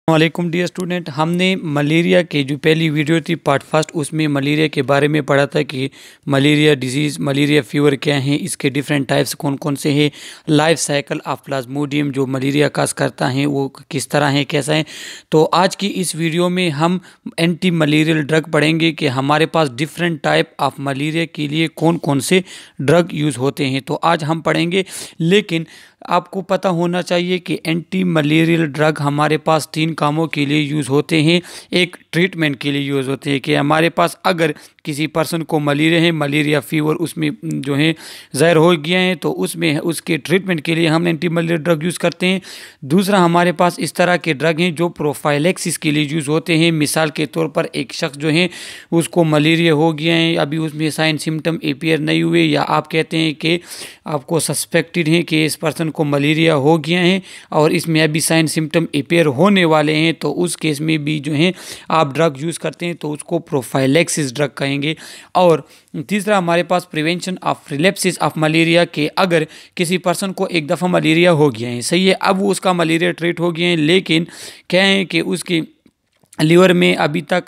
वालेकुम dear student, हमने malaria के जो पहली वीडियो थी पार्ट फर्स्ट, उसमें मलेरिया के बारे में पढ़ा था कि मलेरिया डिजीज़, मलेरिया फीवर क्या है, इसके डिफरेंट टाइप्स कौन कौन से हैं, लाइफ साइकिल ऑफ प्लाज्मोडियम जो मलेरिया काज करता है वो किस तरह है, कैसा है। तो आज की इस वीडियो में हम एंटी मलेरियल ड्रग पढ़ेंगे कि हमारे पास डिफरेंट टाइप ऑफ मलेरिया के लिए कौन कौन से ड्रग यूज़ होते हैं। तो आज हम पढ़ेंगे, लेकिन आपको पता होना चाहिए कि एंटी मलेरियल ड्रग हमारे पास 3 कामों के लिए यूज़ होते हैं। एक ट्रीटमेंट के लिए यूज़ होते हैं कि हमारे पास अगर किसी पर्सन को मलेरिया है, मलेरिया फीवर उसमें जो है ज़ाहिर हो गया है, तो उसमें उसके ट्रीटमेंट के लिए हम एंटी मलेरियल ड्रग यूज़ करते हैं। दूसरा, हमारे पास इस तरह के ड्रग हैं जो प्रोफाइलैक्सिस के लिए यूज़ होते हैं। मिसाल के तौर पर एक शख्स जो है उसको मलेरिया हो गया है, अभी उसमें साइन सिम्टम अपीयर नहीं हुए, या आप कहते हैं कि आपको सस्पेक्टेड है कि इस पर्सन को मलेरिया हो गया है और इसमें अभी साइन सिम्टम अपीयर होने वाले हैं, तो उस केस में भी जो है आप ड्रग यूज़ करते हैं, तो उसको प्रोफाइलैक्सिस ड्रग कहेंगे। और तीसरा, हमारे पास प्रिवेंशन ऑफ रिलेप्सिस ऑफ मलेरिया के अगर किसी पर्सन को एक दफ़ा मलेरिया हो गया है, सही है, अब वो उसका मलेरिया ट्रीट हो गया है, लेकिन क्या है कि उसकी लीवर में अभी तक,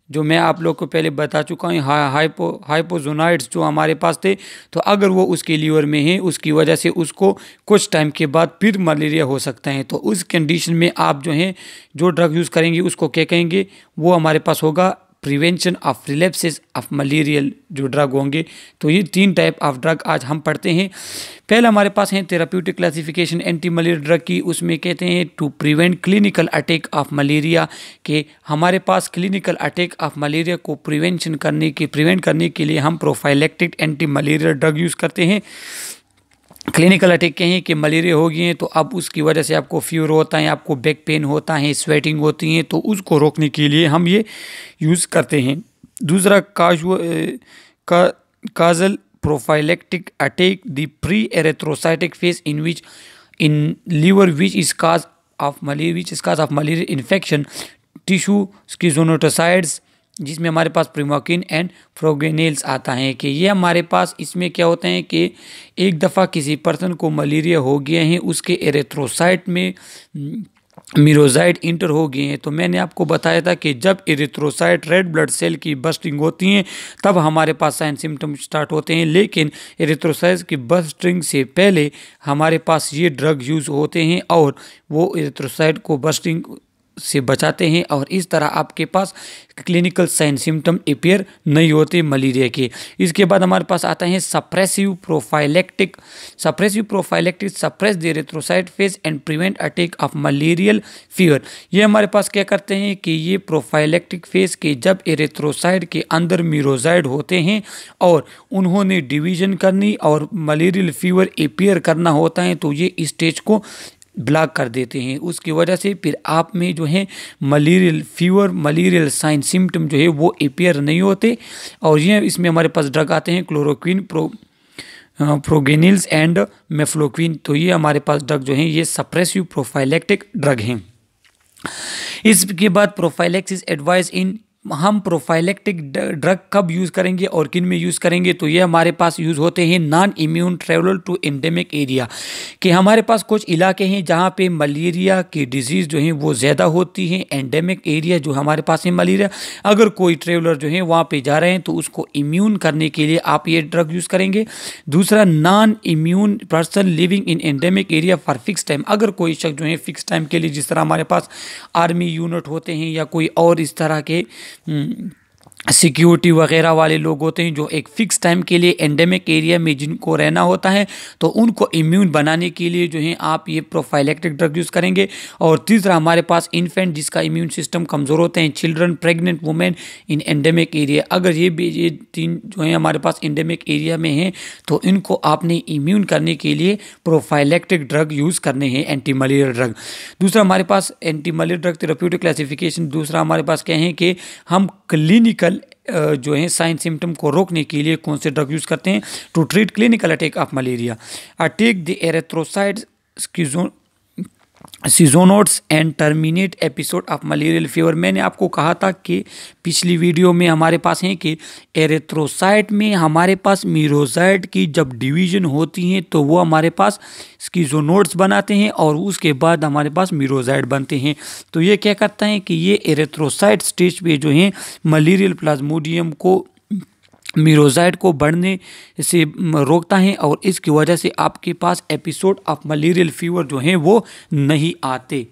जो मैं आप लोग को पहले बता चुका हूँ, हाइपोजोनाइड्स जो हमारे पास थे, तो अगर वो उसके लीवर में है, उसकी वजह से उसको कुछ टाइम के बाद फिर मलेरिया हो सकता है। तो उस कंडीशन में आप जो है जो ड्रग यूज़ करेंगे उसको क्या कहेंगे, वो हमारे पास होगा प्रिवेंशन ऑफ रिलेप्सिस ऑफ मलेरियल जो ड्रग होंगे। तो ये 3 टाइप ऑफ ड्रग आज हम पढ़ते हैं। पहले हमारे पास है therapeutic classification anti malaria drug की, उसमें कहते हैं to prevent clinical attack of malaria, कि हमारे पास क्लिनिकल अटैक ऑफ मलेरिया को प्रिवेंट करने के लिए हम prophylactic anti malaria drug use करते हैं। क्लिनिकल अटैक के हैं कि मलेरिया हो गई है, तो अब उसकी वजह से आपको फीवर होता है, आपको बैक पेन होता है, स्वेटिंग होती है, तो उसको रोकने के लिए हम ये यूज़ करते हैं। दूसरा, causal prophylactic attack the pre erythrocytic phase in liver which is cause of malaria infection tissue schizontocides, जिसमें हमारे पास प्रिमोकिन एंड फ्रोगेनेल्स आता है। कि ये हमारे पास इसमें क्या होता है कि एक दफ़ा किसी पर्सन को मलेरिया हो गया है, उसके एरेथ्रोसाइट में मीरोजाइड इंटर हो गए हैं। तो मैंने आपको बताया था कि जब एरिथ्रोसाइट रेड ब्लड सेल की बस्टिंग होती हैं तब हमारे पास साइन सिम्टम स्टार्ट होते हैं, लेकिन एरिथ्रोसाइट की बस्टिंग से पहले हमारे पास ये ड्रग यूज़ होते हैं और वो एरिथ्रोसाइट को बस्टिंग से बचाते हैं, और इस तरह आपके पास क्लिनिकल साइन सिम्टम अपीयर नहीं होते मलेरिया के। इसके बाद हमारे पास आता है suppressive prophylactic suppress the erythrocyte phase and prevent attack of malarial fever. ये हमारे पास क्या करते हैं कि ये प्रोफाइलैक्टिक फेज के जब एरिथ्रोसाइट के अंदर मीरोजाइड होते हैं और उन्होंने डिवीजन करनी और मलेरियल फीवर अपीयर करना होता है, तो ये स्टेज को ब्लॉक कर देते हैं। उसकी वजह से फिर आप में जो है malarial fever, malarial sign symptom जो है वो अपीयर नहीं होते। और ये इसमें हमारे पास ड्रग आते हैं क्लोरोक्विन, प्रोगेनिल्स एंड मेफ्लोक्विन। तो ये हमारे पास ड्रग जो है ये सप्रेसिव प्रोफाइलैक्टिक ड्रग हैं। इसके बाद प्रोफाइलैक्सिस एडवाइस इन, हम प्रोफाइलैक्टिक ड्रग कब यूज़ करेंगे और किन में यूज़ करेंगे, तो ये हमारे पास यूज़ होते हैं non immune traveller to endemic area, कि हमारे पास कुछ इलाके हैं जहाँ पे मलेरिया की डिजीज़ जो है वो ज़्यादा होती है। एंडेमिक एरिया जो हमारे पास है मलेरिया, अगर कोई ट्रेवलर जो है वहाँ पे जा रहे हैं तो उसको इम्यून करने के लिए आप ये ड्रग यूज़ करेंगे। दूसरा, non immune person living in endemic area for fix time, अगर कोई शख्स जो है फिक्स टाइम के लिए, जिस तरह हमारे पास आर्मी यूनिट होते हैं या कोई और इस तरह के सिक्योरिटी वगैरह वाले लोग होते हैं जो एक फ़िक्स टाइम के लिए एंडेमिक एरिया में जिनको रहना होता है, तो उनको इम्यून बनाने के लिए जो है आप ये प्रोफाइलैक्टिक ड्रग यूज़ करेंगे। और तीसरा, हमारे पास इन्फेंट जिसका इम्यून सिस्टम कमज़ोर होते हैं, children, pregnant women in endemic area, अगर ये 3 जो है हमारे पास एंडेमिक एरिया में हैं, तो इनको आपने इम्यून करने के लिए प्रोफाइलैक्टिक ड्रग यूज़ करने हैं, एंटी मलेरिया ड्रग। दूसरा, हमारे पास anti malaria drug therapeutic classification, दूसरा हमारे पास क्या है कि हम क्लिनिकल जो है साइन सिम्टम को रोकने के लिए कौन से ड्रग यूज़ करते हैं to treat clinical attack of malaria. Attack the erythrocytes schizonts and terminate episode of malarial fever. मैंने आपको कहा था कि पिछली वीडियो में हमारे पास है कि एरिथ्रोसाइट में हमारे पास मीरोसाइट की जब डिवीजन होती है तो वो हमारे पास स्कीजोनोट्स बनाते हैं और उसके बाद हमारे पास मीरोसाइट बनते हैं। तो ये क्या करता है कि ये एरिथ्रोसाइट स्टेज पे जो है मलेरियल प्लाज्मोडियम को मीरोसाइट को बढ़ने से रोकता है और इसकी वजह से आपके पास एपिसोड ऑफ मलेरियल फीवर जो हैं वो नहीं आते।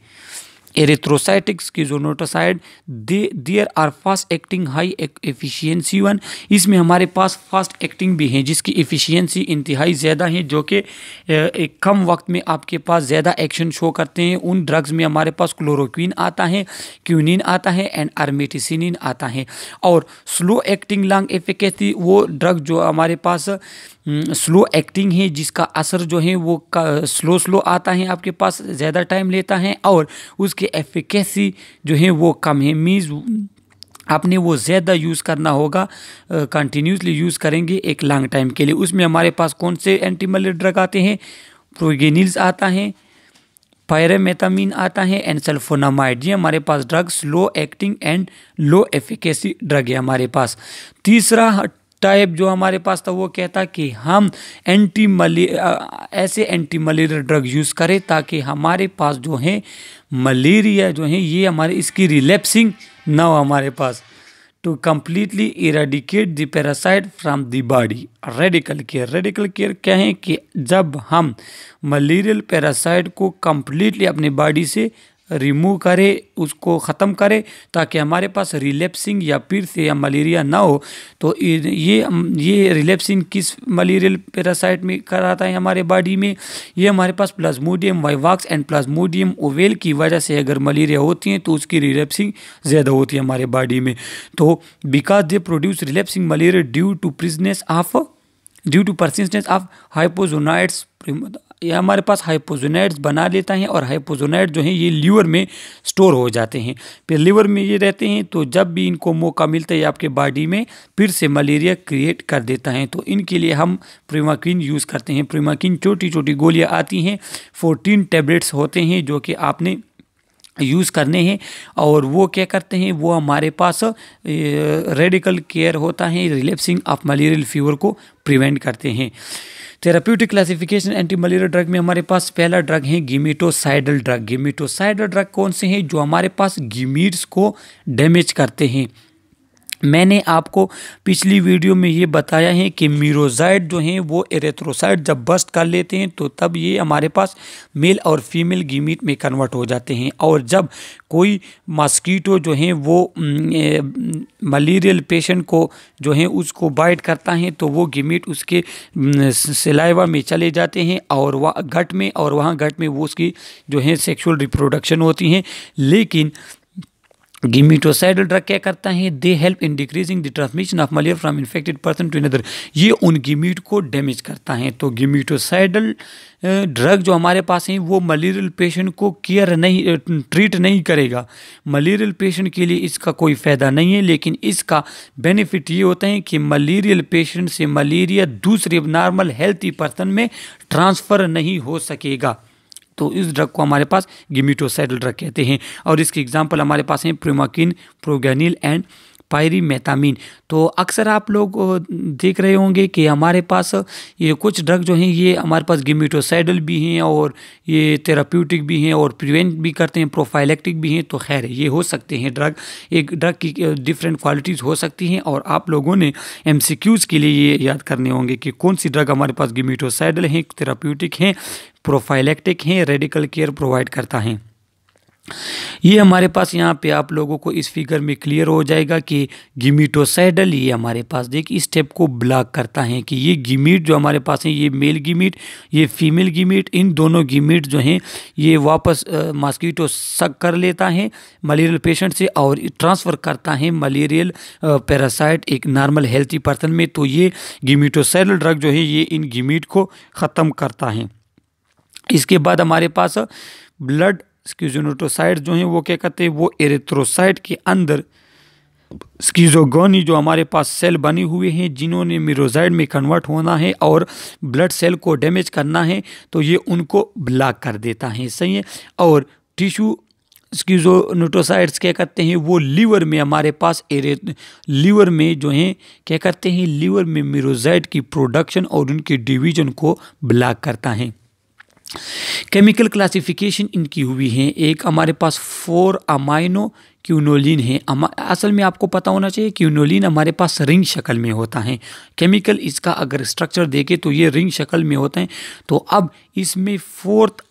Erythrocytic schizontocide there are fast acting high efficiency one. इसमें हमारे पास फास्ट एक्टिंग भी हैं जिसकी एफिशिएंसी इंतहाई ज़्यादा है, जो कि एक कम वक्त में आपके पास ज़्यादा एक्शन शो करते हैं। उन ड्रग्स में हमारे पास क्लोरोक्विन आता है, क्यूनिन आता है एंड आर्मेटिसिनिन आता है। और स्लो एक्टिंग लॉन्ग एफिकेसी वो ड्रग जो हमारे पास स्लो एक्टिंग है जिसका असर जो है वो स्लो आता है, आपके पास ज़्यादा टाइम लेता है और उसकी एफिकेसी जो है वो कम है। मीन्स आपने वो ज़्यादा यूज़ करना होगा, कंटिन्यूसली यूज़ करेंगे एक लॉन्ग टाइम के लिए। उसमें हमारे पास कौन से एंटी मलेरिया ड्रग आते हैं? प्रोगेनिल्स आता है, पायरेमेथामीन आता है एंड सल्फोनामाइड। ये हमारे पास drug slow acting and low efficacy drug है हमारे पास। तीसरा टाइप जो हमारे पास था वो कहता कि हम ऐसे एंटी मलेरिया ड्रग यूज़ करें ताकि हमारे पास जो है मलेरिया जो है ये हमारे इसकी रिलैप्सिंग ना हो हमारे पास, to completely eradicate the parasite from the body. Radical care क्या है कि जब हम मलेरियल पैरासाइट को कम्प्लीटली अपने बॉडी से रिमूव करें, उसको ख़त्म करें ताकि हमारे पास रिलैप्सिंग या फिर से या मलेरिया ना हो। तो ये रिलैप्सिंग किस मलेरियल पैरासाइट में कराता है हमारे बॉडी में? ये हमारे पास प्लाज्मोडियम वाइवाक्स एंड प्लाज्मोडियम ओवेल की वजह से अगर मलेरिया होती है तो उसकी रिलैप्सिंग ज़्यादा होती है हमारे बॉडी में। तो because they produce relapsing malaria due to persistence of hypnozoites. ये हमारे पास हाइपोजोनाइड्स बना लेता है और हाइपोजोनाइड जो है ये लीवर में स्टोर हो जाते हैं, फिर लीवर में ये रहते हैं। तो जब भी इनको मौका मिलता है आपके बॉडी में फिर से मलेरिया क्रिएट कर देता है। तो इनके लिए हम प्रिमाकिन यूज़ करते हैं। प्रिमाकिन छोटी छोटी गोलियां आती हैं, 14 टैबलेट्स होते हैं जो कि आपने यूज़ करने हैं और वो क्या करते हैं, वो हमारे पास रेडिकल केयर होता है, रिलैप्सिंग ऑफ मलेरियल फीवर को प्रिवेंट करते हैं। Therapeutic classification anti malaria drug में हमारे पास पहला ड्रग है गिमिटोसाइडल ड्रग। गिमिटोसाइडल ड्रग कौन से हैं? जो हमारे पास गिमिट्स को डैमेज करते हैं। मैंने आपको पिछली वीडियो में ये बताया है कि मीरोसाइट जो हैं वो एरिथ्रोसाइट जब बस्ट कर लेते हैं तो तब ये हमारे पास मेल और फीमेल गिमीट में कन्वर्ट हो जाते हैं। और जब कोई मस्कीटो जो हैं वो मलेरियल पेशेंट को जो है उसको बाइट करता है तो वो गिमीट उसके सलाइवा में चले जाते हैं और वह गट में, और वहाँ गट में वो उसकी जो है सेक्सुअल रिप्रोडक्शन होती है। लेकिन गिमिटोसाइडल ड्रग क्या करता है? They help in decreasing the transmission of malaria from infected person to another. ये उन गिमिट को डैमेज करता है। तो गिमिटोसाइडल ड्रग जो हमारे पास है वो मलेरियल पेशेंट को ट्रीट नहीं करेगा। मलेरियल पेशेंट के लिए इसका कोई फ़ायदा नहीं है, लेकिन इसका बेनिफिट ये होता है कि मलेरियल पेशेंट से मलेरिया दूसरे नॉर्मल हेल्थी पर्सन में ट्रांसफ़र नहीं हो सकेगा। तो इस ड्रग को हमारे पास गिमिटोसाइडल ड्रग कहते हैं। और इसके एग्जांपल हमारे पास हैं प्रिमाकिन, प्रोगेनिल एंड पायरीमेथामीन। तो अक्सर आप लोग देख रहे होंगे कि हमारे पास ये कुछ ड्रग जो हैं ये हमारे पास गिमिटोसाइडल भी हैं और ये थेराप्यूटिक भी हैं और प्रिवेंट भी करते हैं, प्रोफाइलेक्टिक भी हैं। तो खैर ये हो सकते हैं ड्रग, एक ड्रग की डिफरेंट क्वालिटीज़ हो सकती हैं और आप लोगों ने MCQs के लिए ये याद करने होंगे कि कौन सी ड्रग हमारे पास गिमिटोसाइडल हैं, थेराप्यूटिक हैं, प्रोफाइलेक्टिक हैं, रेडिकल केयर प्रोवाइड करता है। ये हमारे पास यहाँ पे आप लोगों को इस फिगर में क्लियर हो जाएगा कि गिमिटोसाइडल ये हमारे पास देखिए इस स्टेप को ब्लॉक करता है कि ये गिमिट जो हमारे पास है ये मेल गिमिट, ये फीमेल गिमिट, इन दोनों गिमिट जो हैं ये वापस मॉस्किटो सक कर लेता है मलेरियल पेशेंट से और ट्रांसफ़र करता है मलेरियल पैरासाइट एक नॉर्मल हेल्थी पर्सन में। तो ये गिमिटोसाइडल ड्रग जो है ये इन गिमिट को ख़त्म करता है। इसके बाद हमारे पास ब्लड स्किज़ोनोटोसाइड जो हैं वो क्या करते हैं, वो एरिथ्रोसाइट के अंदर स्किज़ोगोनी जो हमारे पास सेल बने हुए हैं जिन्होंने मीरोसाइड में कन्वर्ट होना है और ब्लड सेल को डैमेज करना है, तो ये उनको ब्लॉक कर देता है। सही है। और टिश्यू स्किज़ोनोटोसाइट्स क्या करते हैं, वो लीवर में हमारे पास लीवर में जो हैं क्या करते हैं, लीवर में मीरोसाइट की प्रोडक्शन और उनके डिवीजन को ब्लॉक करता है। केमिकल क्लासिफिकेशन इनकी हुई है, एक हमारे पास 4 अमाइनो क्यूनोलिन है। असल में आपको पता होना चाहिए क्यूनोलिन हमारे पास रिंग शक्ल में होता है। केमिकल इसका अगर स्ट्रक्चर देखें तो ये रिंग शक्ल में होता है। तो अब इसमें फोर्थ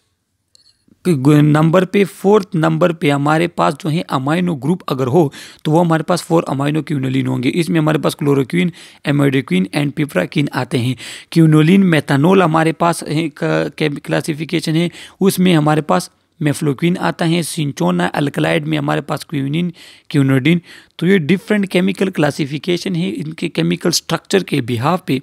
नंबर पे हमारे पास जो है अमाइनो ग्रुप अगर हो तो वो हमारे पास 4 अमाइनो क्यूनोलिन होंगे। इसमें हमारे पास क्लोरोक्विन, एमिडोक्विन एंड पिपराक्विन आते हैं। क्यूनोलिन मेथनॉल हमारे पास क्लासिफिकेशन है, उसमें हमारे पास मेफ्लोक्विन आता है। सिंचोना अल्कलाइड में हमारे पास क्यूनिन, क्यूनोडिन। तो ये डिफरेंट केमिकल क्लासिफिकेशन है, इनके केमिकल स्ट्रक्चर के बिहाफ पे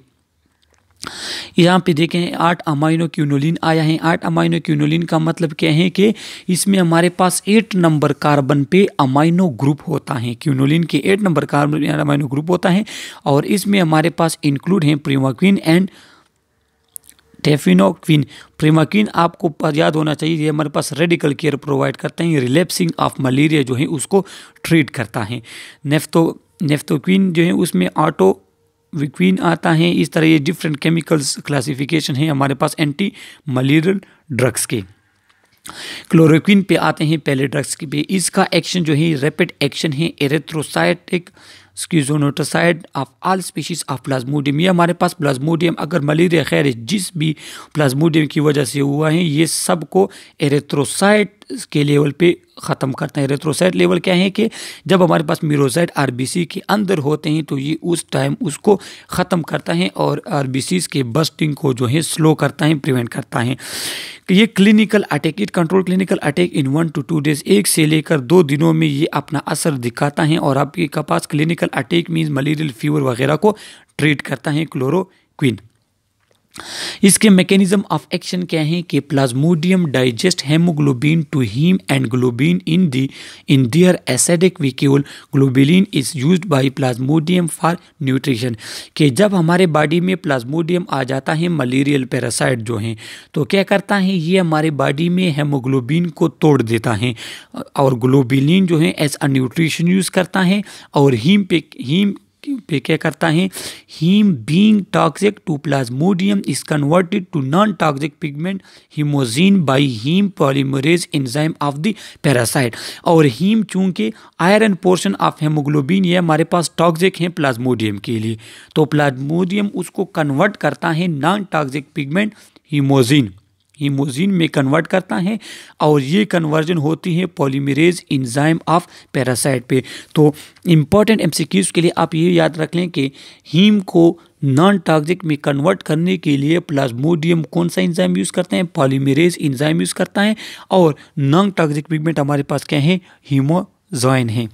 यहाँ पे देखें 8 अमाइनो क्यूनोलिन आया है। 8 अमाइनो क्यूनोलिन का मतलब क्या है कि इसमें हमारे पास 8 नंबर कार्बन पे अमाइनो ग्रुप होता है। क्यूनोलिन के 8 नंबर कार्बन अमाइनो ग्रुप होता है और इसमें हमारे पास इंक्लूड हैं प्रिमाक्विन एंड टेफिनोक्विन। प्रिमाक्विन आपको याद होना चाहिए, ये हमारे पास रेडिकल केयर प्रोवाइड करते हैं, रिलैप्सिंग ऑफ मलेरिया जो है उसको ट्रीट करता है। नेफ्थोक्विन जो है उसमें ऑटोविक्विन आता है। इस तरह ये डिफरेंट केमिकल्स क्लासिफिकेशन है हमारे पास एंटी मलेरियल ड्रग्स के। क्लोरोक्विन पे आते हैं पहले ड्रग्स के पे। इसका एक्शन जो है रैपिड एक्शन है, erythrocytic schizontocide of all species of Plasmodium. ये हमारे पास प्लाज्मोडियम अगर मलेरिया खैर जिस भी प्लाज्मोडियम की वजह से हुआ है ये सबको एरिथ्रोसाइट के लेवल पे ख़त्म करता है। एरिथ्रोसाइट लेवल क्या है कि जब हमारे पास मीरोसाइट आरबीसी के अंदर होते हैं तो ये उस टाइम उसको ख़त्म करता है और आरबीसीज के बस्टिंग को जो है स्लो करता है, प्रिवेंट करता है। ये clinical attack, it control clinical attack in 1 to 2 days, 1 से लेकर 2 दिनों में ये अपना असर दिखाता है और आपके पास clinical attack means malarial fever वगैरह को ट्रीट करता है क्लोरोक्विन। इसके मैकेनिज्म ऑफ एक्शन क्या है कि plasmodium digest haemoglobin to haem and globin in their acidic vacuole. Globulin is used by plasmodium for nutrition. कि जब हमारे बॉडी में प्लाज्मोडियम आ जाता है मलेरियल पैरासाइट जो हैं तो क्या करता है ये हमारे बॉडी में हेमोग्लोबिन को तोड़ देता है और ग्लोबुलिन जो है एज अ न्यूट्रिशन यूज़ करता है और हीम पे क्या करता है, haem being toxic to Plasmodium is converted to non toxic pigment haemozoin by haem polymerase enzyme of the parasite. और हीम चूंकि आयरन पोर्शन ऑफ हेमोग्लोबिन ये हमारे पास टॉक्सिक है प्लाज्मोडियम के लिए, तो प्लाज्मोडियम उसको कन्वर्ट करता है नॉन टॉक्सिक पिगमेंट हीमोजीन में कन्वर्ट करता है और ये कन्वर्जन होती है पॉलीमरेज एंजाइम ऑफ पैरासाइट पे। तो इम्पॉर्टेंट एमसीक्यूज के लिए आप ये याद रख लें कि हीम को नॉन टॉक्सिक में कन्वर्ट करने के लिए प्लाज्मोडियम कौन सा एंजाइम यूज़ करते हैं, पॉलीमरेज एंजाइम यूज़ करता है और नॉन टॉक्सिक पिगमेंट हमारे पास क्या है, हीमोजॉइन है।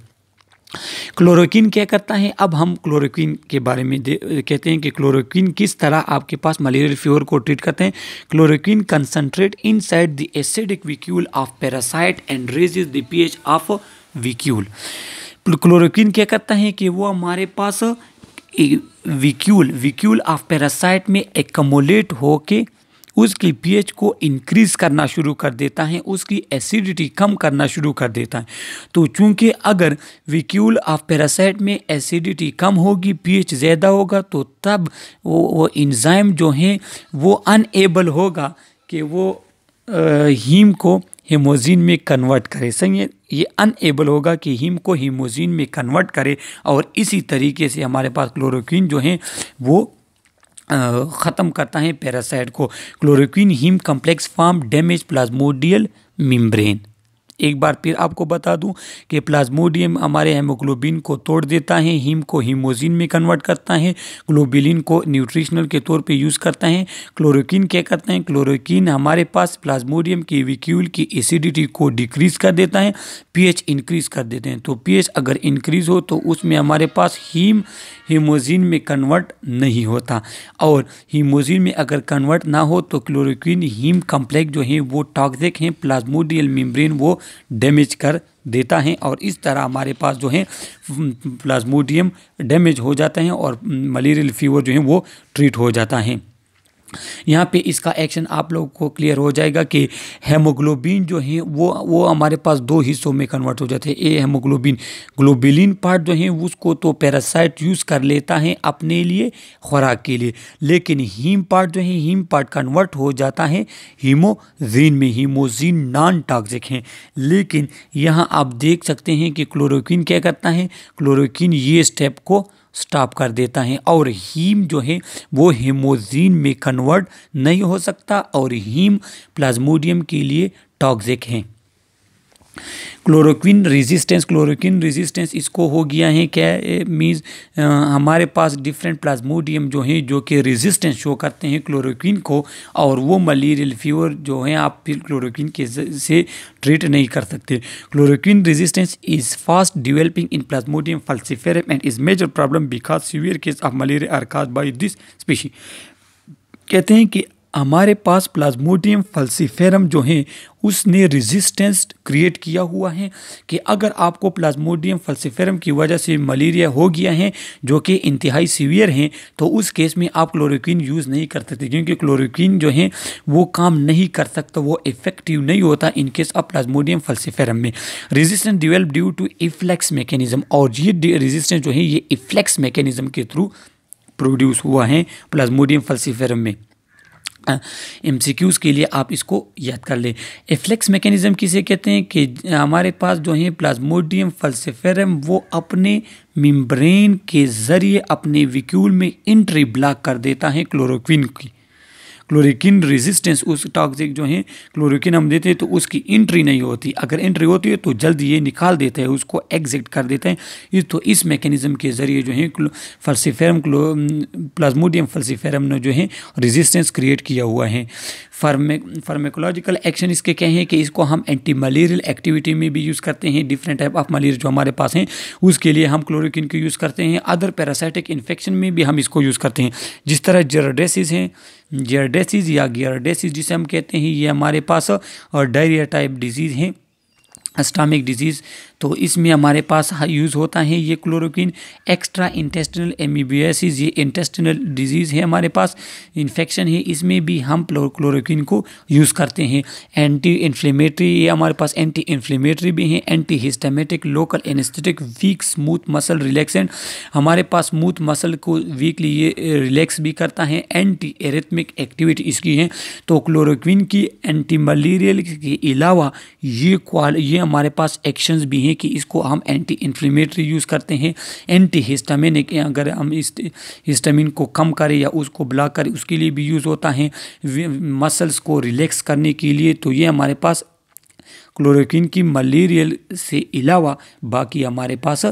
क्लोरोक्विन क्या करता है, अब हम क्लोरोक्विन के बारे में कहते हैं कि क्लोरोक्विन किस तरह आपके पास मलेरियल फीवर को ट्रीट करते हैं। Chloroquine concentrate inside the acidic vacuole of parasite and raises the pH of vacuole. Chloroquine क्या करता है कि वो हमारे पास वैक्यूल ऑफ पैरासाइट में एक्युमुलेट होके उसकी पीएच को इंक्रीज़ करना शुरू कर देता है, उसकी एसिडिटी कम करना शुरू कर देता है। तो चूंकि अगर वैक्यूल ऑफ पैरासाइट में एसिडिटी कम होगी, पीएच ज़्यादा होगा, तो तब वो एंजाइम जो हैं वो अनएबल होगा कि वो हीम को हीमोजीन में कन्वर्ट करे। सही है, ये अनएबल होगा कि हीम को हीमोजीन में कन्वर्ट करे और इसी तरीके से हमारे पास क्लोरोक्विन जो है वो ख़त्म करता है पैरासाइट को। Chloroquine haem complex form damage plasmodial membrane. एक बार फिर आपको बता दूं कि प्लाज्मोडियम हमारे हेमोग्लोबिन को तोड़ देता है, हीम को हीमोजीन में कन्वर्ट करता है, ग्लोबुलिन को न्यूट्रिशनल के तौर पे यूज़ करता है। क्लोरोक्विन क्या करता है, क्लोरोक्विन हमारे पास प्लाज्मोडियम की वैक्यूल की एसिडिटी को डिक्रीज़ कर देता है, पीएच इंक्रीज़ कर देते हैं। तो पीएच अगर इंक्रीज़ हो तो उसमें हमारे पास हीमोजीन में कन्वर्ट नहीं होता और हीमोजीन में अगर कन्वर्ट ना हो तो क्लोरोक्विन हीम कम्प्लेक्स जो है वो टॉक्सिक हैं, प्लाज्मोडियल मेम्ब्रेन वो डैमेज कर देता है और इस तरह हमारे पास जो है प्लाज्मोडियम डैमेज हो जाता है और मलेरियल फीवर जो है वो ट्रीट हो जाता है। यहाँ पे इसका एक्शन आप लोगों को क्लियर हो जाएगा कि हेमोग्लोबिन जो है वो हमारे पास दो हिस्सों में कन्वर्ट हो जाते हैं। ए हेमोग्लोबिन, ग्लोबुलिन पार्ट जो है उसको तो पैरासाइट यूज़ कर लेता है अपने लिए, खुराक के लिए, लेकिन हीम पार्ट जो है, हीम पार्ट कन्वर्ट हो जाता है हीमोजीन में। हीमोजीन नॉन टॉक्सिक है, लेकिन यहाँ आप देख सकते हैं कि क्लोरोक्विन क्या करता है, क्लोरोक्विन ये स्टेप को स्टॉप कर देता है और हीम जो है वो हीमोजीन में कन्वर्ट नहीं हो सकता और हीम प्लाज्मोडियम के लिए टॉक्सिक है। क्लोरोक्विन रेजिस्टेंस इसको हो गया है क्या, मीन्स हमारे पास डिफरेंट प्लाज्मोडियम जो हैं जो कि रेजिस्टेंस शो करते हैं क्लोरोक्विन को, और वो मलेरियल फीवर जो है आप फिर क्लोरोक्विन के से ट्रीट नहीं कर सकते। Chloroquine resistance is fast developing in Plasmodium falciparum and is major problem because severe case of malaria are caused by this species. कहते हैं कि हमारे पास प्लाज्मोडियम फल्सिफेरम जो है उसने रेजिस्टेंस क्रिएट किया हुआ है कि अगर आपको प्लाज्मोडियम फल्सिफेरम की वजह से मलेरिया हो गया है जो कि इंतहाई सीवियर है, तो उस केस में आप क्लोरोक्विन यूज़ नहीं कर सकते, क्योंकि क्लोरोक्विन जो है वो काम नहीं कर सकता, वो इफेक्टिव नहीं होता in case of Plasmodium falciparum में। Resistance develop due to efflux mechanism, और ये रेजिस्टेंस जो है ये इफ्लेक्स मैकेनिज्म के थ्रू प्रोड्यूस हुआ है प्लाज्मोडियम फल्सिफेरम में। एमसीक्यूज़ के लिए आप इसको याद कर लें। इफ्लेक्स मैकेनिज्म किसे कहते हैं कि हमारे पास जो है प्लाज्मोडियम फल्सिफेरम वो अपने मेम्ब्रेन के ज़रिए अपने वैक्यूल में एंट्री ब्लॉक कर देता है क्लोरोक्विन की। क्लोरोक्विन रेजिस्टेंस, उस टॉक्सिक जो है क्लोरोक्विन हम देते हैं तो उसकी एंट्री नहीं होती, अगर एंट्री होती है तो जल्दी ये निकाल देता है, उसको एग्जिट कर देते हैं। तो इस मैकेनिज्म के ज़रिए जो है फल्सिफेरम प्लाज्मोडियम फल्सिफेरम ने जो है रेजिस्टेंस क्रिएट किया हुआ है। फार्मेकोलॉजिकल एक्शन इसके क्या हैं कि इसको हम एंटी मलेरियल एक्टिविटी में भी यूज़ करते हैं। डिफरेंट टाइप ऑफ मलेरिया जो हमारे पास हैं उसके लिए हम क्लोरोक्विन को यूज़ करते हैं। अदर पैरासाइटिक इन्फेक्शन में भी हम इसको यूज़ करते हैं, जिस तरह जर्डेसिस है, जियार्डेसिस या गियार्डेसिस जिसे हम कहते हैं, ये हमारे पास और डायरिया टाइप डिजीज़ है, स्टमक डिजीज़, तो इसमें हमारे पास यूज़ होता है ये क्लोरोक्विन। एक्स्ट्रा इंटेस्टिनल एमीबियासिस, ये इंटेस्टिनल डिजीज़ है हमारे पास, इन्फेक्शन है, इसमें भी हम क्लोरोक्विन को यूज़ करते हैं। एंटी इन्फ्लेमेटरी, ये हमारे पास एंटी इन्फ्लेमेटरी भी हैं। Anti histaminic, local anaesthetic, weak smooth muscle relaxant, हमारे पास स्मूथ मसल को वीकली ये रिलैक्स भी करता है। एंटी एरिथमिक एक्टिविटी इसकी है। तो क्लोरोक्विन की एंटी मलेरियल के अलावा ये हमारे पास एक्शंस भी हैं कि इसको हम एंटी इन्फ्लेमेटरी यूज़ करते हैं। एंटी हिस्टामिनिक, अगर हम इस हिस्टामिन को कम करें या उसको ब्लॉक करें उसके लिए भी यूज़ होता है। मसल्स को रिलैक्स करने के लिए, तो ये हमारे पास क्लोरोक्विन की मलेरियल से अलावा बाकी हमारे पास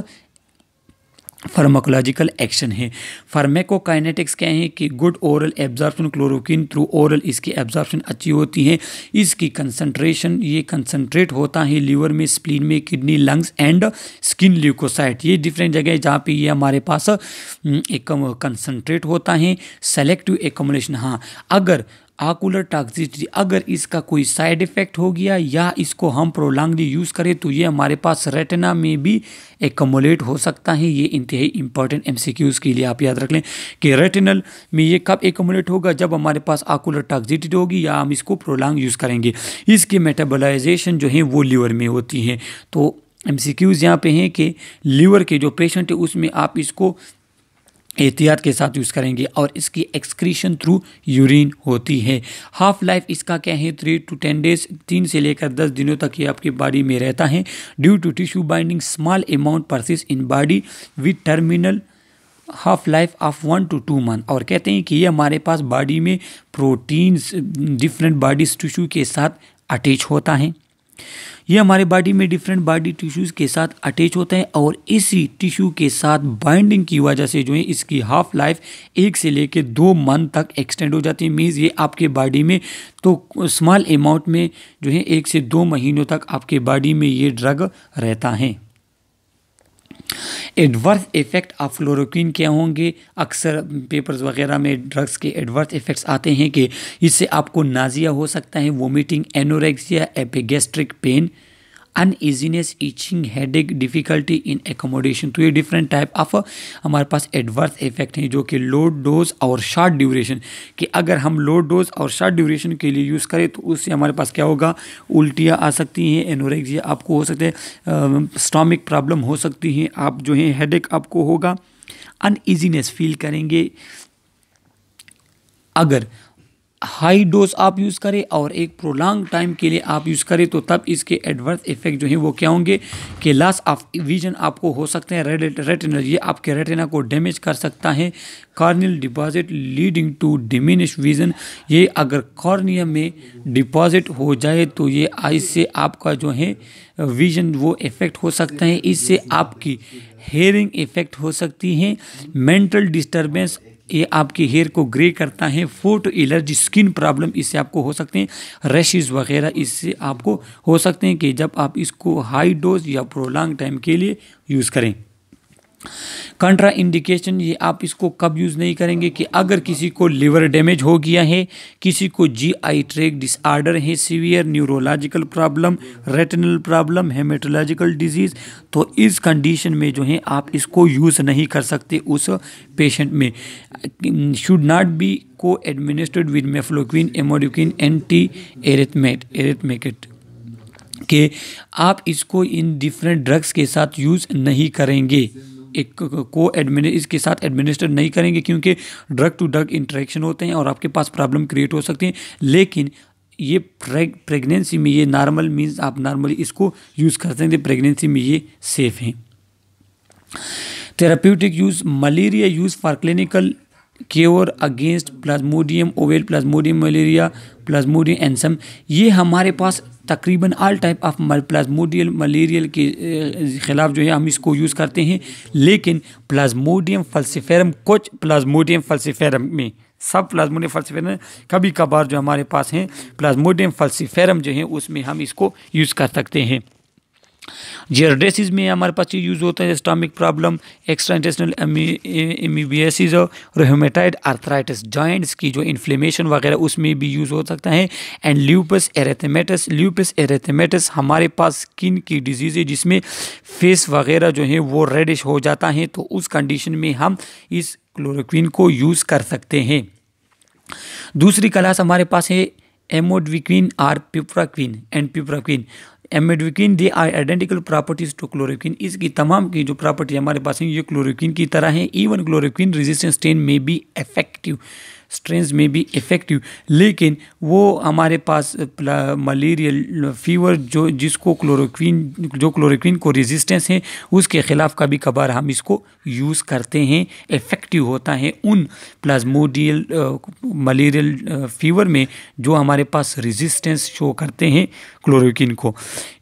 फार्माकोलॉजिकल एक्शन है। फार्माकोकाइनेटिक्स क्या है कि good oral absorption, chloroquine through oral इसकी एब्जॉर्प्शन अच्छी होती है। इसकी कंसंट्रेशन, ये कंसंट्रेट होता है लीवर में, स्प्लीन में, kidney, lungs and skin leukocyte, ये डिफरेंट जगह जहाँ पे ये हमारे पास एक कंसंट्रेट होता है। सेलेक्टिव एक्युमुलेशन, हाँ, अगर आकुलर टॉक्सिसिटी, अगर इसका कोई साइड इफ़ेक्ट हो गया या इसको हम प्रोलॉन्गली यूज़ करें तो ये हमारे पास रेटिना में भी एकमुलेट हो सकता है। ये इंतहाई इंपॉर्टेंट एमसीक्यूज़ के लिए आप याद रख लें कि रेटिनल में ये कब एकमुलेट होगा, जब हमारे पास आकुलर टॉक्सिसिटी होगी या हम इसको प्रोलॉन्ग यूज़ करेंगे। इसकी मेटाबोलाइजेशन जो है वो लीवर में होती है। तो एमसीक्यूज़ यहाँ पे हैं कि लीवर के जो पेशेंट है उसमें आप इसको एहतियात के साथ यूज़ करेंगे, और इसकी एक्सक्रीशन थ्रू यूरिन होती है। हाफ लाइफ इसका क्या है, 3 to 10 डेज, 3 से लेकर 10 दिनों तक ये आपकी बॉडी में रहता है। Due to tissue binding small amount persist in body with terminal half life of 1 to 2 month. और कहते हैं कि ये हमारे पास बॉडी में प्रोटीन्स डिफरेंट बॉडी टिश्यू के साथ अटैच होता है। ये हमारे बॉडी में डिफरेंट बॉडी टिश्यूज़ के साथ अटैच होता है, और इसी टिश्यू के साथ बाइंडिंग की वजह से जो है इसकी हाफ लाइफ 1 से लेकर 2 मंथ तक एक्सटेंड हो जाती है। मीन्स ये आपके बॉडी में तो स्मॉल अमाउंट में जो है 1 से 2 महीनों तक आपके बॉडी में ये ड्रग रहता है। एडवर्स इफेक्ट ऑफ क्लोरोक्विन क्या होंगे, अक्सर पेपर्स वगैरह में ड्रग्स के एडवर्स इफेक्ट्स आते हैं कि इससे आपको नाजिया हो सकता है, vomiting, anorexia, epigastric pain, uneasiness, itching, headache, difficulty in accommodation. तो ये डिफरेंट टाइप ऑफ हमारे पास एडवर्स इफेक्ट हैं जो कि लो डोज और शॉर्ट ड्यूरेशन, कि अगर हम लो डोज और शॉर्ट ड्यूरेशन के लिए यूज़ करें तो उससे हमारे पास क्या होगा, उल्टियाँ आ सकती हैं, एनोरेक्सिया आपको हो सकते हैं, स्टमक प्रॉब्लम हो सकती है, आप जो है हेडेक आपको होगा, अनइजीनेस फील करेंगे। अगर हाई डोज आप यूज़ करें और एक प्रोलॉन्ग टाइम के लिए आप यूज़ करें तो तब इसके एडवर्स इफेक्ट जो हैं वो क्या होंगे कि लॉस ऑफ विजन आपको हो सकते हैं, रेटिना, ये आपके रेटिना को डैमेज कर सकता है, corneal deposit leading to diminish vision, ये अगर कॉर्निया में डिपॉजिट हो जाए तो ये आई से आपका जो है विजन वो इफ़ेक्ट हो सकता है, इससे आपकी हेयरिंग इफ़ेक्ट हो सकती है, मेंटल डिस्टर्बेंस, ये आपके हेयर को ग्रे करता है, फोटो एलर्जी, स्किन प्रॉब्लम इससे आपको हो सकते हैं, रैशेस वगैरह इससे आपको हो सकते हैं कि जब आप इसको हाई डोज या प्रोलॉन्ग टाइम के लिए यूज़ करें। कंट्रा इंडिकेशन, ये आप इसको कब यूज़ नहीं करेंगे कि अगर किसी को लिवर डैमेज हो गया है, किसी को जीआई ट्रैक्ट डिसऑर्डर है, severe neurological problem, retinal problem, haematological disease, तो इस कंडीशन में जो है आप इसको यूज़ नहीं कर सकते उस पेशेंट में। शुड नॉट बी को administered with mefloquine, amodiaquine, anti arrhythmic, कि आप इसको इन डिफरेंट ड्रग्स के साथ यूज़ नहीं करेंगे, इसके साथ एडमिनिस्टर नहीं करेंगे, क्योंकि ड्रग टू ड्रग इंटरेक्शन होते हैं और आपके पास प्रॉब्लम क्रिएट हो सकती है। लेकिन ये प्रेगनेंसी में ये नॉर्मल मीन्स आप नॉर्मली इसको यूज़ कर सकते हैं, प्रेगनेंसी में ये सेफ हैं। Therapeutic use, malaria use for clinical cure against Plasmodium ovale, Plasmodium malariae, Plasmodium एंसम, ये हमारे पास तकरीबन all type of plasmodial malarial के ख़िलाफ़ जो है हम इसको यूज़ करते हैं। लेकिन प्लाज्मोडियम फल्सिफेरम, कुछ प्लाज्मोडियम फल्सिफेरम में, सब प्लाज्मोडियम फल्सिफेरम कभी कभार जो हमारे पास हैं प्लाज्मोडियम फल्सिफेरम जो है उसमें हम इसको यूज़ कर सकते हैं। जियार्डिसिस में हमारे पास ये यूज़ होता है, stomach problem, extra intestinal amoebiasis, rheumatoid arthritis, joints की जो इन्फ्लेमेशन वगैरह उसमें भी यूज़ हो सकता है। And lupus erythematous, lupus erythematous हमारे पास स्किन की डिजीज़ है जिसमें फेस वगैरह जो है वो रेडिश हो जाता है, तो उस कंडीशन में हम इस क्लोरोक्विन को यूज़ कर सकते हैं। दूसरी क्लास हमारे पास है एमोडविक्विन और piperaquine and piperaquine. Amodiaquine they are identical properties to chloroquine, इसकी तमाम की जो प्रॉपर्टी हमारे पास है ये क्लोरोक्विन की तरह है। इवन क्लोरोक्विन रेजिस्टेंस स्ट्रेन में भी इफेक्टिव, स्ट्रेंस में भी इफ़ेक्टिव, लेकिन वो हमारे पास मलेरियल फीवर जो जिसको क्लोरोक्विन को रेजिस्टेंस है उसके ख़िलाफ़ कभी कभार हम इसको यूज़ करते हैं, इफ़ेक्टिव होता है उन प्लाज्मोडियल मलेरियल फीवर में जो हमारे पास रेजिस्टेंस शो करते हैं क्लोरोक्विन को।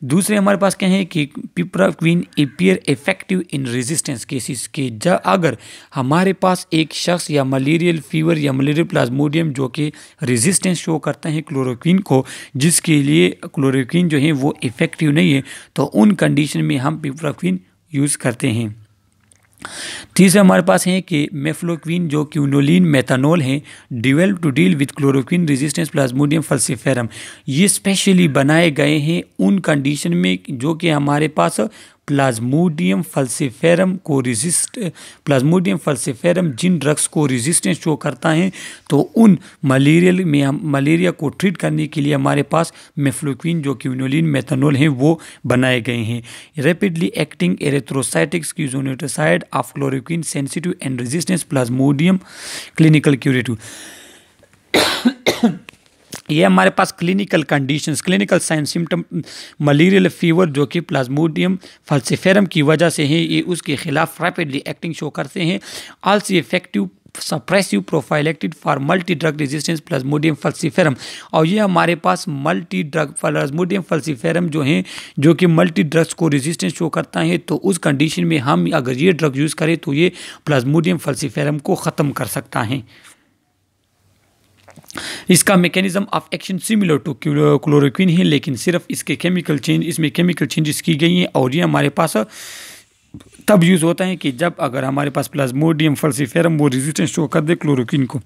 दूसरे हमारे पास क्या है कि piperaquine appear effective in resistance cases के, अगर हमारे पास एक शख्स या मलेरियल फीवर या मलेरियल प्लाज्मोडियम जो कि रेजिस्टेंस शो करते हैं क्लोरोक्विन को, जिसके लिए क्लोरोक्विन जो है वो इफेक्टिव नहीं है, तो उन कंडीशन में हम पिप्राक्विन यूज़ करते हैं। तीसरा हमारे पास है कि मेफ्लोक्विन जो क्विनोलिन मेथानॉल है, develop to deal with chloroquine resistance plasmodium falciparum, ये स्पेशली बनाए गए हैं उन कंडीशन में जो कि हमारे पास प्लाज्मोडियम फल्सिफेरम जिन ड्रग्स को रेजिस्टेंस शो करता है, तो उन मलेरिया को ट्रीट करने के लिए हमारे पास मेफ्लोक्विन जो क्विनोलिन मेथानॉल है वो बनाए गए हैं। Rapidly acting erythrocytic schizontocide of chloroquine sensitive and resistance plasmodium clinical curative, ये हमारे पास clinical conditions, clinical sign symptom malarial fever जो कि प्लाज्मोडियम फल्सिफेरम की वजह से है, ये उसके खिलाफ रैपिडली एक्टिंग शो करते हैं। Also effective suppressive prophylactic for multi drug resistance plasmodium falciparum, और ये हमारे पास मल्टी ड्रग प्लाज्मोडियम फल्सिफेरम जो हैं जो कि मल्टी ड्रग्स को रेजिस्टेंस शो करता है, तो उस कंडीशन में हम अगर ये ड्रग यूज़ करें तो ये प्लाज्मोडियम फल्सिफेरम को ख़त्म कर सकता है। इसका mechanism of action similar to chloroquine है, लेकिन सिर्फ इसमें केमिकल चेंजेस की गई हैं, और ये हमारे पास तब यूज़ होता है कि जब अगर हमारे पास प्लाज्मोडियम फल्सिफेरम वो रेजिस्टेंस शो कर दे क्लोरोक्विन को।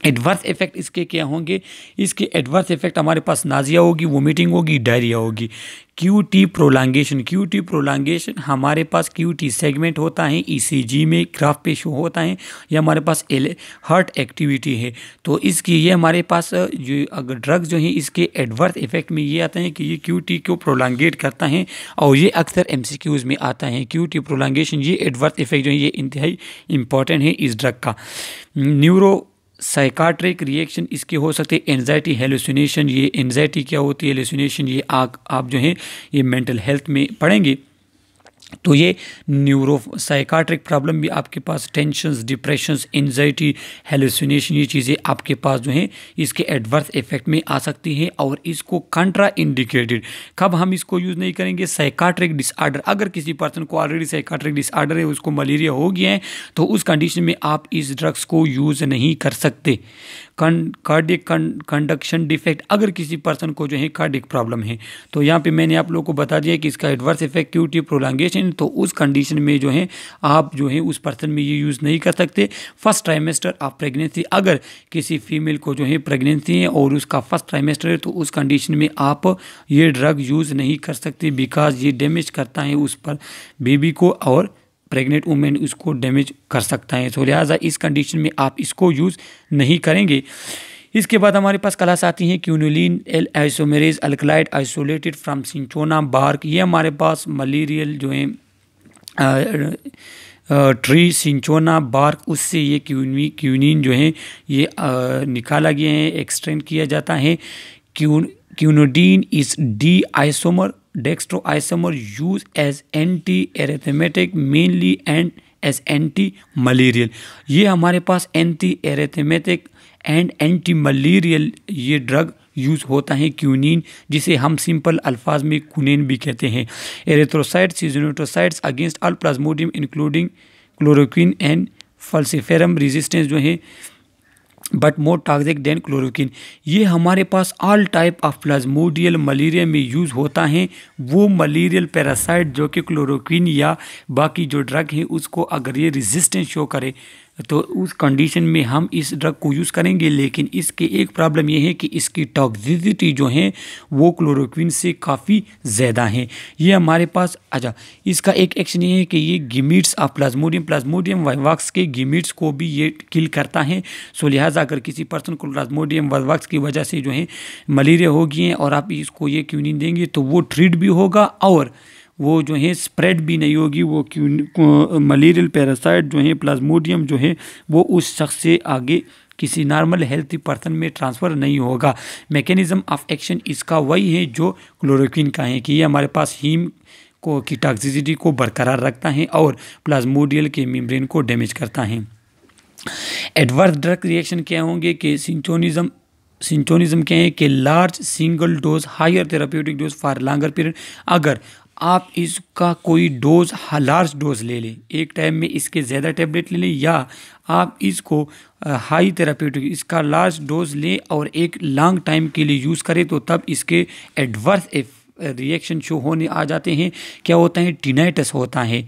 एडवर्स इफेक्ट इसके क्या होंगे? इसके एडवर्स इफेक्ट हमारे पास नाजिया होगी, वोमिटिंग होगी, डायरिया होगी। QT प्रोलांगेशन हमारे पास QT सेगमेंट होता है, ECG में ग्राफ पे शो होता है। ये हमारे पास हार्ट एक्टिविटी है। तो इसकी ये हमारे पास जो अगर ड्रग जो है इसके एडवर्स इफेक्ट में ये आता है कि ये QT को प्रोलांगेट करता है और ये अक्सर MCQs में आता है। QT प्रोलांगेशन ये एडवर्स इफेक्ट जो है ये इंतहाई इंपॉर्टेंट है इस ड्रग का। न्यूरो साइकाट्रिक रिएक्शन इसके हो सकते हैं एंजाइटी, हेलुसिनेशन। ये एंजाइटी क्या होती है, हेलुसिनेशन ये आप जो है ये मेंटल हेल्थ में पढ़ेंगे। तो ये न्यूरो साइकाट्रिक प्रॉब्लम भी आपके पास, टेंशन्स, डिप्रेशंस, एंजाइटी, हेलुसिनेशन, ये चीज़ें आपके पास जो हैं इसके एडवर्स इफेक्ट में आ सकती हैं। और इसको कंट्रा इंडिकेटेड कब हम इसको यूज़ नहीं करेंगे? साइकाट्रिक डिसऑर्डर, अगर किसी पर्सन को ऑलरेडी साइकाट्रिक डिसऑर्डर है, उसको मलेरिया हो गया है, तो उस कंडीशन में आप इस ड्रग्स को यूज़ नहीं कर सकते। कार्डियक कंडक्शन डिफेक्ट, अगर किसी पर्सन को जो है कार्डियक प्रॉब्लम है, तो यहाँ पे मैंने आप लोगों को बता दिया कि इसका एडवर्स इफेक्ट QT प्रोलांगेशन, तो उस कंडीशन में जो है आप जो है उस पर्सन में ये यूज़ नहीं कर सकते। फर्स्ट ट्राइमेस्टर ऑफ प्रेगनेंसी, अगर किसी फीमेल को जो है प्रेगनेंसी है और उसका फर्स्ट ट्राइमेस्टर है, तो उस कंडीशन में आप ये ड्रग यूज़ नहीं कर सकते, बिकॉज ये डैमेज करता है उस पर बेबी को और प्रेग्नेंट वुमेन उसको डैमेज कर सकता है। तो लिहाजा इस कंडीशन में आप इसको यूज़ नहीं करेंगे। इसके बाद हमारे पास क्लास आती है quinoline L isomerase alkaloid isolated from cinchona bark. ये हमारे पास मलेरियल जो है ट्री सिंचोना बार्क, उससे ये क्यूनिन जो है ये निकाला गया है, एक्सट्रैक्ट किया जाता है। Quinidine is D isomer dextro isomer use as anti arrhythmic mainly and as anti malarial. ये हमारे पास anti arrhythmic and anti malarial ये ड्रग यूज़ होता है क्यूनिन, जिसे हम सिंपल अल्फाज में कुनिन भी कहते हैं। Erythrocytes, schizontocides against all plasmodium including chloroquine and falciparum resistance जो है but more toxic than chloroquine. ये हमारे पास all type of plasmodial malaria में यूज़ होता है। वो मलेरियल पैरासाइट जो कि क्लोरोक्विन या बाकी जो ड्रग है उसको अगर ये रेजिस्टेंस शो करे तो उस कंडीशन में हम इस ड्रग को यूज़ करेंगे। लेकिन इसकी एक प्रॉब्लम ये है कि इसकी टॉक्सिसिटी जो है वो क्लोरोक्विन से काफ़ी ज़्यादा है। ये हमारे पास इसका एक एक्शन ये है कि ये गिमिट्स ऑफ प्लाज्मोडियम वाइवाक्स के गिमिट्स को भी ये किल करता है। सो लिहाजा अगर किसी पर्सन को प्लाज्मोडियम वाइवाक्स की वजह से जो है मलेरिया हो गई है और आप इसको ये क्यूनिन देंगे तो वो ट्रीट भी होगा और वो जो है स्प्रेड भी नहीं होगी। वो मलेरियल पैरासाइट जो है प्लाज्मोडियम जो है वो उस शख्स से आगे किसी नॉर्मल हेल्थी पर्सन में ट्रांसफ़र नहीं होगा। मैकेनिज्म ऑफ एक्शन इसका वही है जो क्लोरोक्विन का है कि ये हमारे पास हीम को की टॉक्सिसिटी को बरकरार रखता है और प्लाज्मोडियल के मेम्ब्रेन को डैमेज करता है। एडवर्स ड्रग रिएक्शन क्या होंगे कि सिंचोनिज्म क्या है कि large single dose higher therapeutic dose for longer period. अगर आप इसका कोई डोज लार्ज डोज ले लें, एक टाइम में इसके ज़्यादा टैबलेट ले लें, या आप इसको हाई थेराप्यूटिक इसका लार्ज डोज लें और एक लॉन्ग टाइम के लिए यूज़ करें, तो तब इसके एडवर्स रिएक्शन शो होने आ जाते हैं। क्या होता है? टिनाइटस होता है,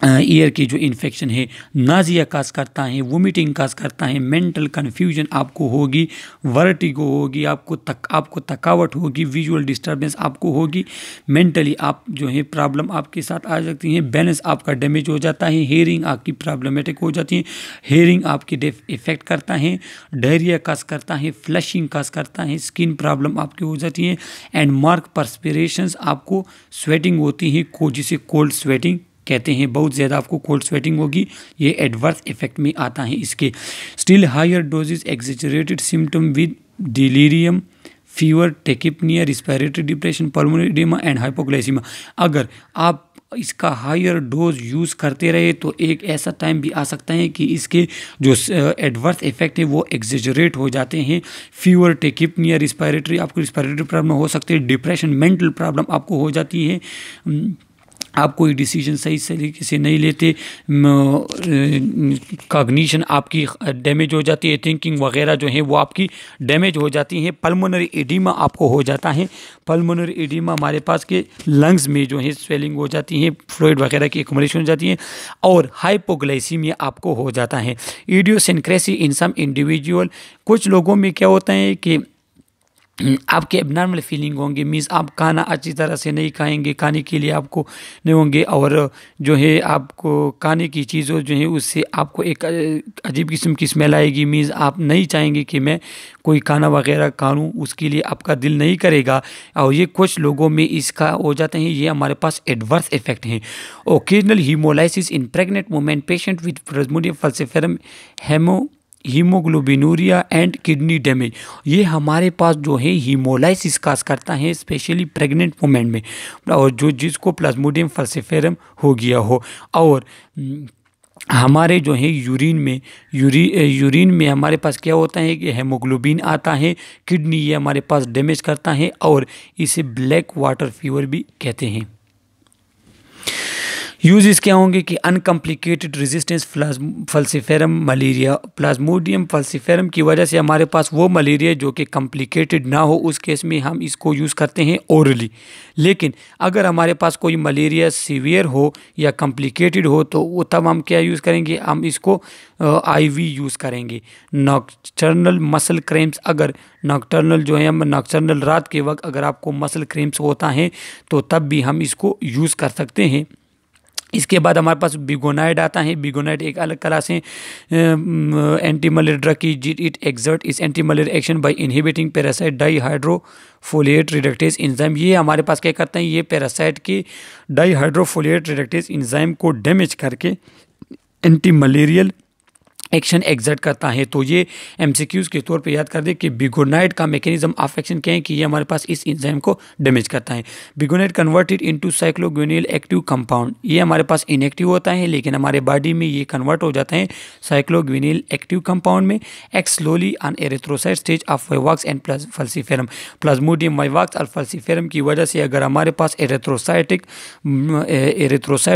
ईयर की जो इन्फेक्शन है, नाजिया काज करता है, वोमिटिंग काज करता है, मेंटल कन्फ्यूजन आपको होगी, वर्टिगो होगी, आपको थकावट होगी, विजुअल डिस्टर्बेंस आपको होगी, मेंटली आप जो है प्रॉब्लम आपके साथ आ सकती हैं, बैलेंस आपका डैमेज हो जाता है, हेयरिंग आपकी प्रॉब्लमेटिक हो जाती है, हेयरिंग आपकी इफेक्ट करता है, डायरिया काज करता है, फ्लशिंग काज करता है, स्किन प्रॉब्लम आपकी हो जाती है एंड मार्क परस्पिरेशंस, आपको स्वेटिंग होती है जिसे कोल्ड स्वेटिंग कहते हैं, बहुत ज़्यादा आपको कोल्ड स्वेटिंग होगी। ये एडवर्स इफेक्ट में आता है इसके। Still higher doses exaggerated symptom with delirium, fever, tachypnoea, respiratory depression, pulmonary oedema and hypoglycaemia. अगर आप इसका हायर डोज यूज़ करते रहे तो एक ऐसा टाइम भी आ सकता है कि इसके जो एडवर्स इफेक्ट है वो एक्सेजरेट हो जाते हैं। फीवर, टेकिपनिया, आपको रिस्पिरेटरी प्रॉब्लम हो सकती है, डिप्रेशन, मेंटल प्रॉब्लम आपको हो जाती है, आप कोई डिसीजन सही तरीके से नहीं लेते, कॉग्निशन आपकी डैमेज हो जाती है, थिंकिंग वगैरह जो है वो आपकी डैमेज हो जाती है। पल्मोनरी एडिमा आपको हो जाता है। पल्मोनरी एडिमा हमारे पास के लंग्स में जो है स्वेलिंग हो जाती है, फ्लूइड वगैरह की एक्युमुलेशन हो जाती है, और हाइपोग्लाइसीमिया आपको हो जाता है। इडियोसिंक्रेसी इन सम इंडिविजुअल, कुछ लोगों में क्या होता है कि आपके एबनॉर्मल फीलिंग होंगे, मीन्स आप खाना अच्छी तरह से नहीं खाएंगे, खाने के लिए आपको नहीं होंगे, और जो है आपको खाने की चीज़ों जो है उससे आपको एक अजीब किस्म की स्मेल आएगी, मीन्स आप नहीं चाहेंगे कि मैं कोई खाना वगैरह खा लूँ, उसके लिए आपका दिल नहीं करेगा। और ये कुछ लोगों में इसका हो जाते हैं, ये हमारे पास एडवर्स इफेक्ट हैं। Occasional haemolysis in pregnant women patient with plasmodium falciparum haemoglobinuria and kidney damage, ये हमारे पास जो है हीमोलाइसिस काज करता है स्पेशली प्रेग्नेंट वुमेन में, और जो जिसको प्लाज्मोडियम फल्सिफेरम हो गया हो। और हमारे जो है यूरिन में हमारे पास क्या होता है कि हेमोग्लोबिन आता है, किडनी ये हमारे पास डैमेज करता है, और इसे ब्लैक वाटर फीवर भी कहते हैं। यूजेस क्या होंगे कि अनकम्प्लिकेटेड रेजिस्टेंस फल्सिफेरम मलेरिया, प्लाज्मोडियम फल्सिफेरम की वजह से हमारे पास वो मलेरिया जो कि कम्प्लिकेटेड ना हो, उस केस में हम इसको यूज़ करते हैं ओरली। लेकिन अगर हमारे पास कोई मलेरिया सीवियर हो या कम्प्लिकेटेड हो तो वो तब हम क्या यूज़ करेंगे, हम इसको आईवी यूज़ करेंगे। नॉक्टर्नल मसल क्रैम्प्स, अगर नॉक्टर्नल जो है हम नॉक्टर्नल रात के वक्त अगर आपको मसल क्रैम्प्स होता है तो तब भी हम इसको यूज़ कर सकते हैं। इसके बाद हमारे पास बिगोनाइड आता है। बिगोनाइड एक अलग क्लास है एंटी मलेरिया ड्रग की। It exert its anti malaria action by inhibiting parasite dihydrofolate reductase enzyme. ये हमारे पास क्या करते हैं, ये पैरासाइट के डाईहाइड्रोफोलेट रिडक्टेज एंजाइम को डैमेज करके एंटी मलेरियल एक्शन एग्जर्ट करता है। तो ये एमसीक्यूज़ के तौर पे याद कर दे कि बिगोनाइड का मैकेनिज्म ऑफ एक्शन क्या है कि ये हमारे पास इस एंजाइम को डैमेज करता है। बिगोनाइड कन्वर्टेड इनटू साइक्लोग्विनिल एक्टिव कंपाउंड, ये हमारे पास इनएक्टिव होता है लेकिन हमारे बॉडी में ये कन्वर्ट हो जाता है साइक्लोग्विनिल एक्टिव कंपाउंड में। Act slowly on erythrocyte stage of vivax and falciparum. Plasmodium vivax और फल्सिफेरम की वजह से अगर हमारे पास एरिथ्रोसाइट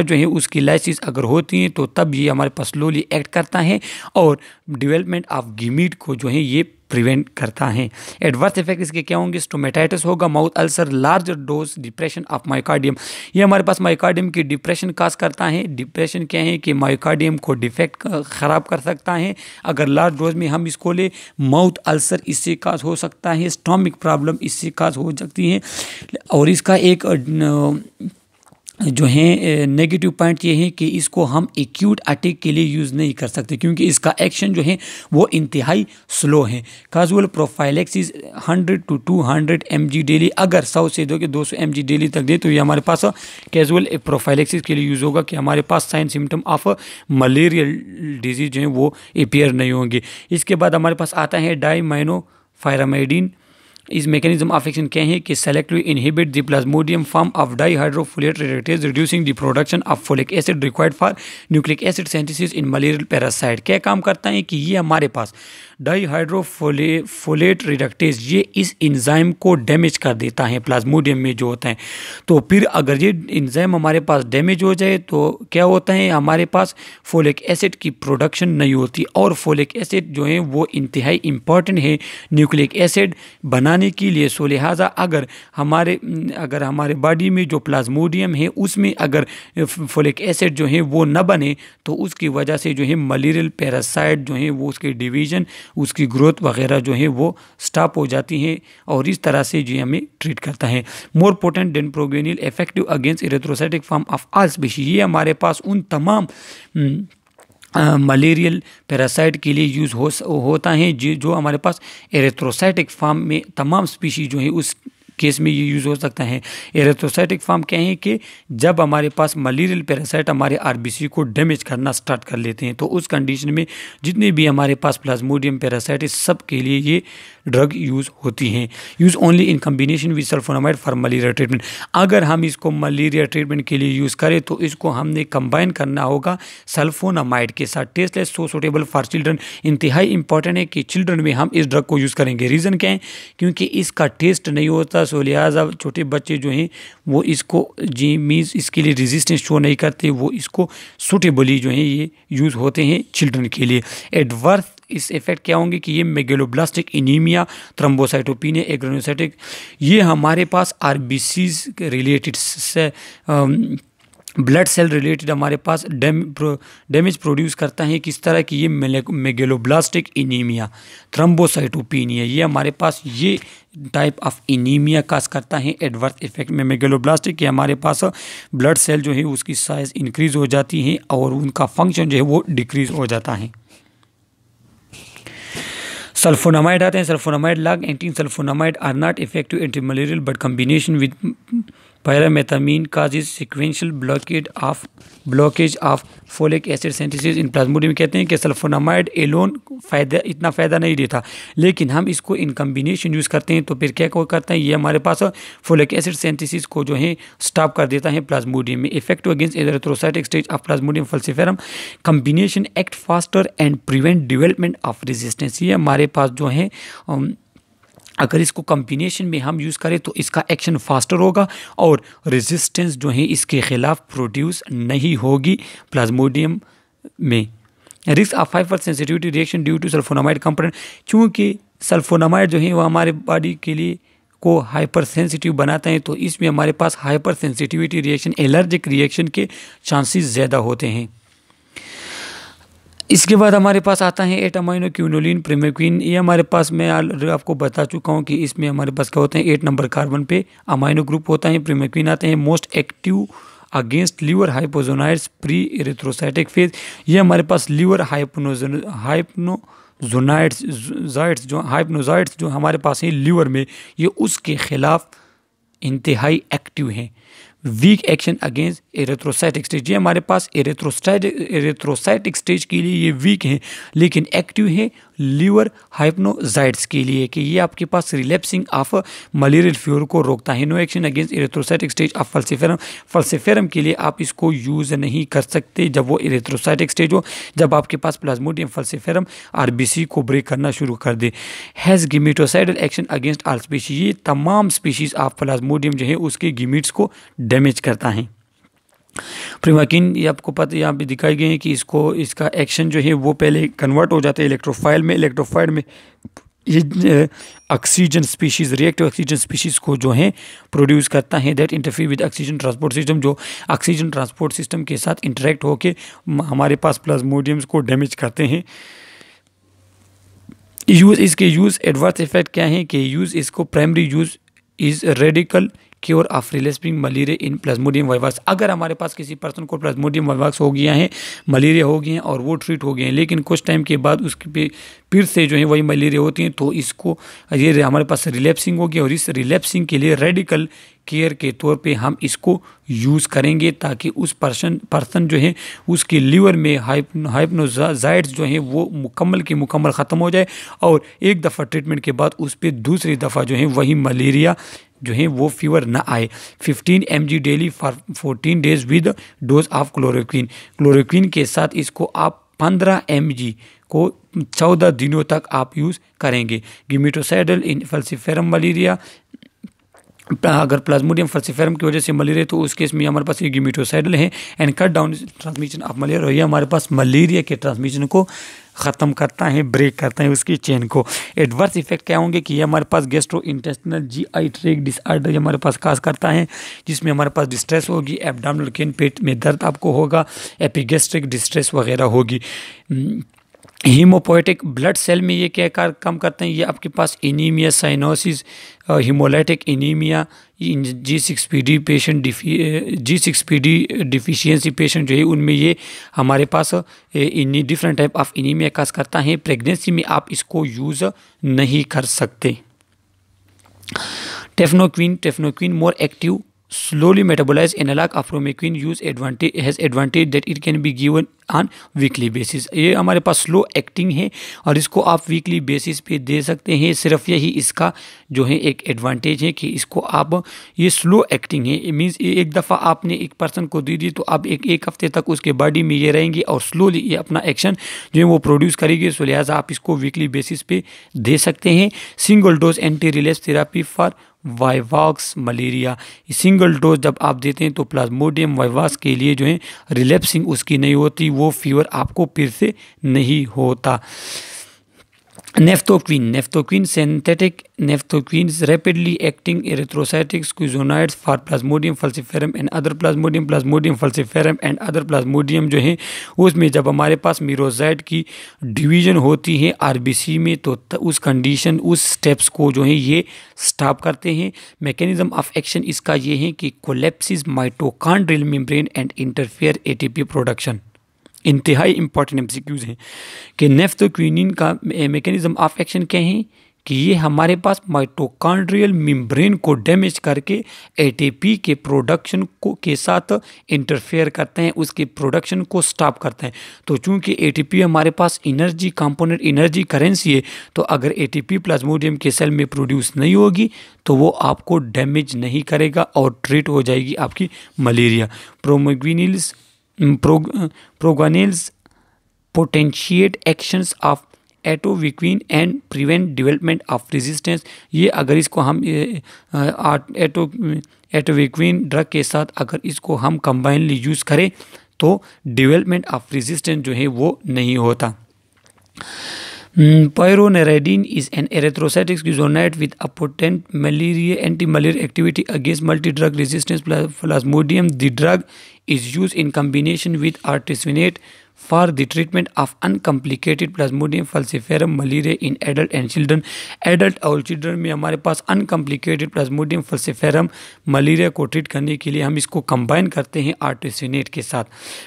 जो है उसकी लाइसिस अगर होती है तो तब ये हमारे पास स्लोली एक्ट करता है और डेवलपमेंट ऑफ गिमीट को जो है ये प्रिवेंट करता है। एडवर्स इफेक्ट इसके क्या होंगे, स्टोमेटाइटिस होगा, mouth ulcer, large dose depression of myocardium. ये हमारे पास माइकार्डियम की डिप्रेशन काज करता है। डिप्रेशन क्या है कि माइकार्डियम को डिफेक्ट ख़राब कर सकता है अगर लार्ज डोज में हम इसको ले। माउथ अल्सर इससे काज हो सकता है, स्टोमिक प्रॉब्लम इससे काज हो सकती है। और इसका एक जो है नेगेटिव पॉइंट ये है कि इसको हम एक्यूट अटैक के लिए यूज़ नहीं कर सकते क्योंकि इसका एक्शन जो है वो इंतहाई स्लो है। Casual prophylaxis 100 to 200 mg daily, अगर 100 से 200 mg डेली तक दे तो ये हमारे पास कैजुअल प्रोफाइलेक्सिस के लिए यूज़ होगा कि हमारे पास sign symptom of malarial disease जो है वो अपीयर नहीं होंगे। इसके बाद हमारे पास आता है डाईमाइनोफायरामाइडिन। इस मैकेनिज्म ऑफ एक्शन क्या है कि selective inhibit the plasmodium form of dihydrofolate reductase reducing the production of folic acid required for nucleic acid synthesis in malarial parasite. क्या काम करता है कि ये हमारे पास डाईहाइड्रोफोलेट रिडक्टेज ये इस एंजाइम को डैमेज कर देता है प्लाज्मोडियम में जो होता है। तो फिर अगर ये एंजाइम हमारे पास डैमेज हो जाए तो क्या होता है, हमारे पास फोलिक एसिड की प्रोडक्शन नहीं होती और फोलिक एसिड जो है वो इंतहाई इम्पॉर्टेंट है न्यूक्लिक एसिड बनाने के लिए। सो लिहाजा अगर हमारे बॉडी में जो प्लाज्मोडियम है उसमें अगर फोलिक एसिड जो है वो न बने तो उसकी वजह से जो है मलेरियल पैरासाइट जो है वो उसके डिवीजन उसकी ग्रोथ वगैरह जो है वो स्टॉप हो जाती है और इस तरह से जो हमें ट्रीट करता है। More potent than proguanil effective against erythrocytic form of all species. ये हमारे पास उन तमाम मलेरियल पैरासाइट के लिए यूज़ होता है जो हमारे पास एरिथ्रोसाइटिक फॉर्म में तमाम स्पीशीज जो है उस केस में ये यूज़ हो सकता है। एरिथ्रोसाइटिक फॉर्म क्या है कि जब हमारे पास मलेरियल पैरासाइट हमारे आरबीसी को डैमेज करना स्टार्ट कर लेते हैं तो उस कंडीशन में जितने भी हमारे पास प्लाज्मोडियम पैरासाइट सब के लिए ये ड्रग यूज़ होती हैं। Use only in combination with sulphonamide for malaria treatment. अगर हम इसको मलेरिया ट्रीटमेंट के लिए यूज़ करें तो इसको हमने कंबाइन करना होगा सल्फोनामाइड के साथ। Tasteless so suitable for children, इंतहाई इंपॉर्टेंट है कि चिल्ड्रन में हम इस ड्रग को यूज़ करेंगे। रीज़न क्या है, क्योंकि इसका टेस्ट नहीं होता, सो लिहाजा छोटे बच्चे जो हैं वो इसको जी मीन्स इसके लिए रेजिस्टेंस शो नहीं करते, वो इसको सूटेबली जो है ये यूज़ होते हैं चिल्ड्रन के लिए। एडवर्स इस इफेक्ट क्या होंगे कि ये मेगलोब्लास्टिक इनीमिया, थ्रोम्बोसाइटोपिनिया, एग्रानुलोसाइटिक, ये हमारे पास आरबीसीज रिलेटेड से ब्लड सेल रिलेटेड हमारे पास डैमेज प्रोड्यूस करता है। किस तरह की ये मेगलोब्लास्टिक इनीमिया, थ्रोम्बोसाइटोपिनिया, ये हमारे पास ये टाइप ऑफ इनीमिया काज करता है एडवर्स इफेक्ट में। मेगलोब्लास्टिक के हमारे पास ब्लड सेल जो है उसकी साइज इंक्रीज हो जाती है और उनका फंक्शन जो है वो डिक्रीज हो जाता है। सल्फोनामाइड आते हैं। सल्फोनामाइड लाग anti sulfonamide are not effective anti malarial but combination with pyrimethamine causes sequential blockage of folic acid synthesis in plasmodium. कहते हैं कि सल्फोनामाइड एलोन इतना फ़ायदा नहीं देता, लेकिन हम इसको इन कम्बिनेशन यूज़ करते हैं तो फिर क्या करता है, ये हमारे पास फोलिक एसिड सिंथेसिस को जो है स्टॉप कर देता है प्लाज्मोडियम में। Effective against erythrocytic stage of Plasmodium falciparum, combination act faster and prevent development of resistance. ये हमारे पास जो है अगर इसको कम्बिनेशन में हम यूज़ करें तो इसका एक्शन फास्टर होगा और रेजिस्टेंस जो है इसके खिलाफ प्रोड्यूस नहीं होगी प्लाज्मोडियम में। Risk of hyper sensitivity reaction due to sulphonamide component, चूँकि सल्फोनामाइड जो है वो हमारे बॉडी के लिए को हाइपर सेंसिटिव बनाता है तो इसमें हमारे पास hyper sensitivity reaction, allergic reaction के चांसेस ज़्यादा होते हैं। इसके बाद हमारे पास आता है 8 अमाइनो क्यूनोलिन प्रिमेक्विन। ये हमारे पास मैं आपको बता चुका हूँ कि इसमें हमारे पास क्या होते हैं 8 नंबर कार्बन पे अमाइनो ग्रुप होता है। प्रिमेक्विन आते हैं most active against liver hypnozoites pre erythrocytic phase. ये हमारे पास लीवर हाइप्नोजाइड्स जो हमारे पास हैं लीवर में, ये उसके खिलाफ इंतहाई एक्टिव हैं। Weak action against erythrocytic stage, ये हमारे पास एरिथ्रोसाइटिक स्टेज के लिए ये वीक हैं, लेकिन एक्टिव है लीवर हाइप्नोजाइड्स के लिए कि ये आपके पास रिलैप्सिंग ऑफ मलेरियल फीवर को रोकता है। No action against erythrocytic stage of falciparum, falciparum के लिए आप इसको यूज़ नहीं कर सकते जब वो एरिथ्रोसाइटिक स्टेज हो, जब आपके पास प्लाज्मोडियम फल्सिफेरम आरबीसी को ब्रेक करना शुरू कर दे। Has gametocidal action against all species, ये तमाम स्पीशीज ऑफ प्लाज्मोडियम जो है उसके गिमिट्स को डैमेज करता है। प्रिमाकिन ये आपको पता यहाँ पे दिखाई गए हैं कि इसका एक्शन जो है वो पहले कन्वर्ट हो जाता है इलेक्ट्रोफाइल में ये oxygen species, reactive oxygen species को जो है प्रोड्यूस करता है that interfere with oxygen transport system, जो ऑक्सीजन ट्रांसपोर्ट सिस्टम के साथ इंटरेक्ट होके हमारे पास प्लाज्मोडियम्स को डैमेज करते हैं। इसके यूज़ एडवर्स इफेक्ट क्या है कि इसको primary use is radical cure of relapsing malaria in plasmodium vivax. अगर हमारे पास किसी पर्सन को प्लाज्मोडियम वाइवाक्स हो गया है, मलेरिया हो गई है और वो ट्रीट हो गए हैं, लेकिन कुछ टाइम के बाद उसके पे फिर से जो है वही मलेरिया होती है, तो इसको ये हमारे पास रिलेप्सिंग होगी और इस रिलेप्सिंग के लिए रेडिकल केयर के तौर पे हम इसको यूज़ करेंगे ताकि उस पर्सन जो है उसके लीवर में हाइप्नोजाइड्स जो है वो मुकम्मल ख़त्म हो जाए और एक दफ़ा ट्रीटमेंट के बाद उस पर दूसरी दफ़ा जो है वही मलेरिया जो है वो फीवर ना आए। 15 mg daily for 14 days with dose of chloroquine के साथ इसको आप 15 mg को 14 दिनों तक आप यूज़ करेंगे। गिमेटोसाइडल इन फल्सिफेरम मलेरिया, अगर प्लाज्मोडियम फल्सिफेरम की वजह से मलेरिया तो उस केस में हमारे पास ये गिमेटोसाइडल है and cut down transmission of malaria, और ये हमारे पास मलेरिया के ट्रांसमिशन को ख़त्म करता है, ब्रेक करता है उसकी चेन को। एडवर्स इफेक्ट क्या होंगे कि ये हमारे पास gastro intestinal GI tract disorder हमारे पास काज करता है, जिसमें हमारे पास डिस्ट्रेस होगी, एब्डोमिनल पेन, पेट में दर्द आपको होगा, एपिगैस्ट्रिक डिस्ट्रेस वगैरह होगी। हीमोपोएटिक ब्लड सेल में ये क्या काम करते हैं, ये आपके पास anaemia, cyanosis, haemolytic anaemia, G6PD patient, G6PD deficiency patient जो है उनमें ये हमारे पास different type of anaemia cause करता है। प्रेगनेंसी में आप इसको यूज़ नहीं कर सकते। Tafenoquine more active slowly metabolized analog of promequin has advantage that it can be given on weekly basis। ये हमारे पास स्लो एक्टिंग है और इसको आप वीकली बेसिस पे दे सकते हैं। सिर्फ यही इसका जो है एक एडवांटेज है कि इसको आप ये स्लो एक्टिंग है, मींस एक दफ़ा आपने एक पर्सन को दे दी तो अब एक हफ्ते तक उसके बॉडी में ये रहेंगी और स्लोली ये अपना एक्शन जो है वो प्रोड्यूस करेगी, सो लिहाजा आप इसको वीकली बेसिस पे दे सकते हैं। Single dose anti relapse therapy for vivax malaria. Single dose जब आप देते हैं तो प्लाज्मोडियम वाइवाक्स के लिए जो है रिलैप्सिंग उसकी नहीं होती, वो फीवर आपको फिर से नहीं होता। नेफ्थोक्वीन synthetic नेफ्थोक्वीन्स rapidly acting erythrocytic schizoids for Plasmodium falciparum and other Plasmodium falciparum and other Plasmodium जो है उसमें जब हमारे पास मीरोजाइड की डिवीजन होती है आरबीसी में तो उस कंडीशन उस स्टेप्स को जो है ये स्टॉप करते हैं। मैकेनिज्म ऑफ एक्शन इसका ये है कि collapses mitochondrial membrane and interfere ATP production. इंतहाई इंपॉर्टेंट एमसीक्यूज हैं कि नेफ्थोक्विनिन का मैकेनिज्म ऑफ एक्शन क्या है कि ये हमारे पास माइटोकॉन्ड्रियल मेम्ब्रेन को डैमेज करके एटीपी के प्रोडक्शन को के साथ इंटरफेयर करते हैं, उसके प्रोडक्शन को स्टॉप करते हैं। तो चूंकि एटीपी हमारे पास एनर्जी कंपोनेंट एनर्जी करेंसी है, तो अगर एटीपी प्लाज्मोडियम के सेल में प्रोड्यूस नहीं होगी तो वो आपको डैमेज नहीं करेगा और ट्रीट हो जाएगी आपकी malaria. Proguanil potentiate actions of atovaquone and prevent development of resistance. ये अगर इसको हम एटोविक्विन ड्रग के साथ अगर इसको हम कंबाइनली यूज़ करें तो डेवलपमेंट ऑफ रेजिस्टेंस जो है वो नहीं होता। Pyronidine is an erythrocytic schizoid with a potent anti-malarial activity against multi-drug resistant plasmodium. The drug is used in combination with artesunate for the treatment of uncomplicated Plasmodium falciparum malaria in adult and children. Adult और children में हमारे पास अनकम्प्लिकेटेड Plasmodium फल्सिफेरम malaria को treat करने के लिए हम इसको combine करते हैं आर्टेसिनेट के साथ।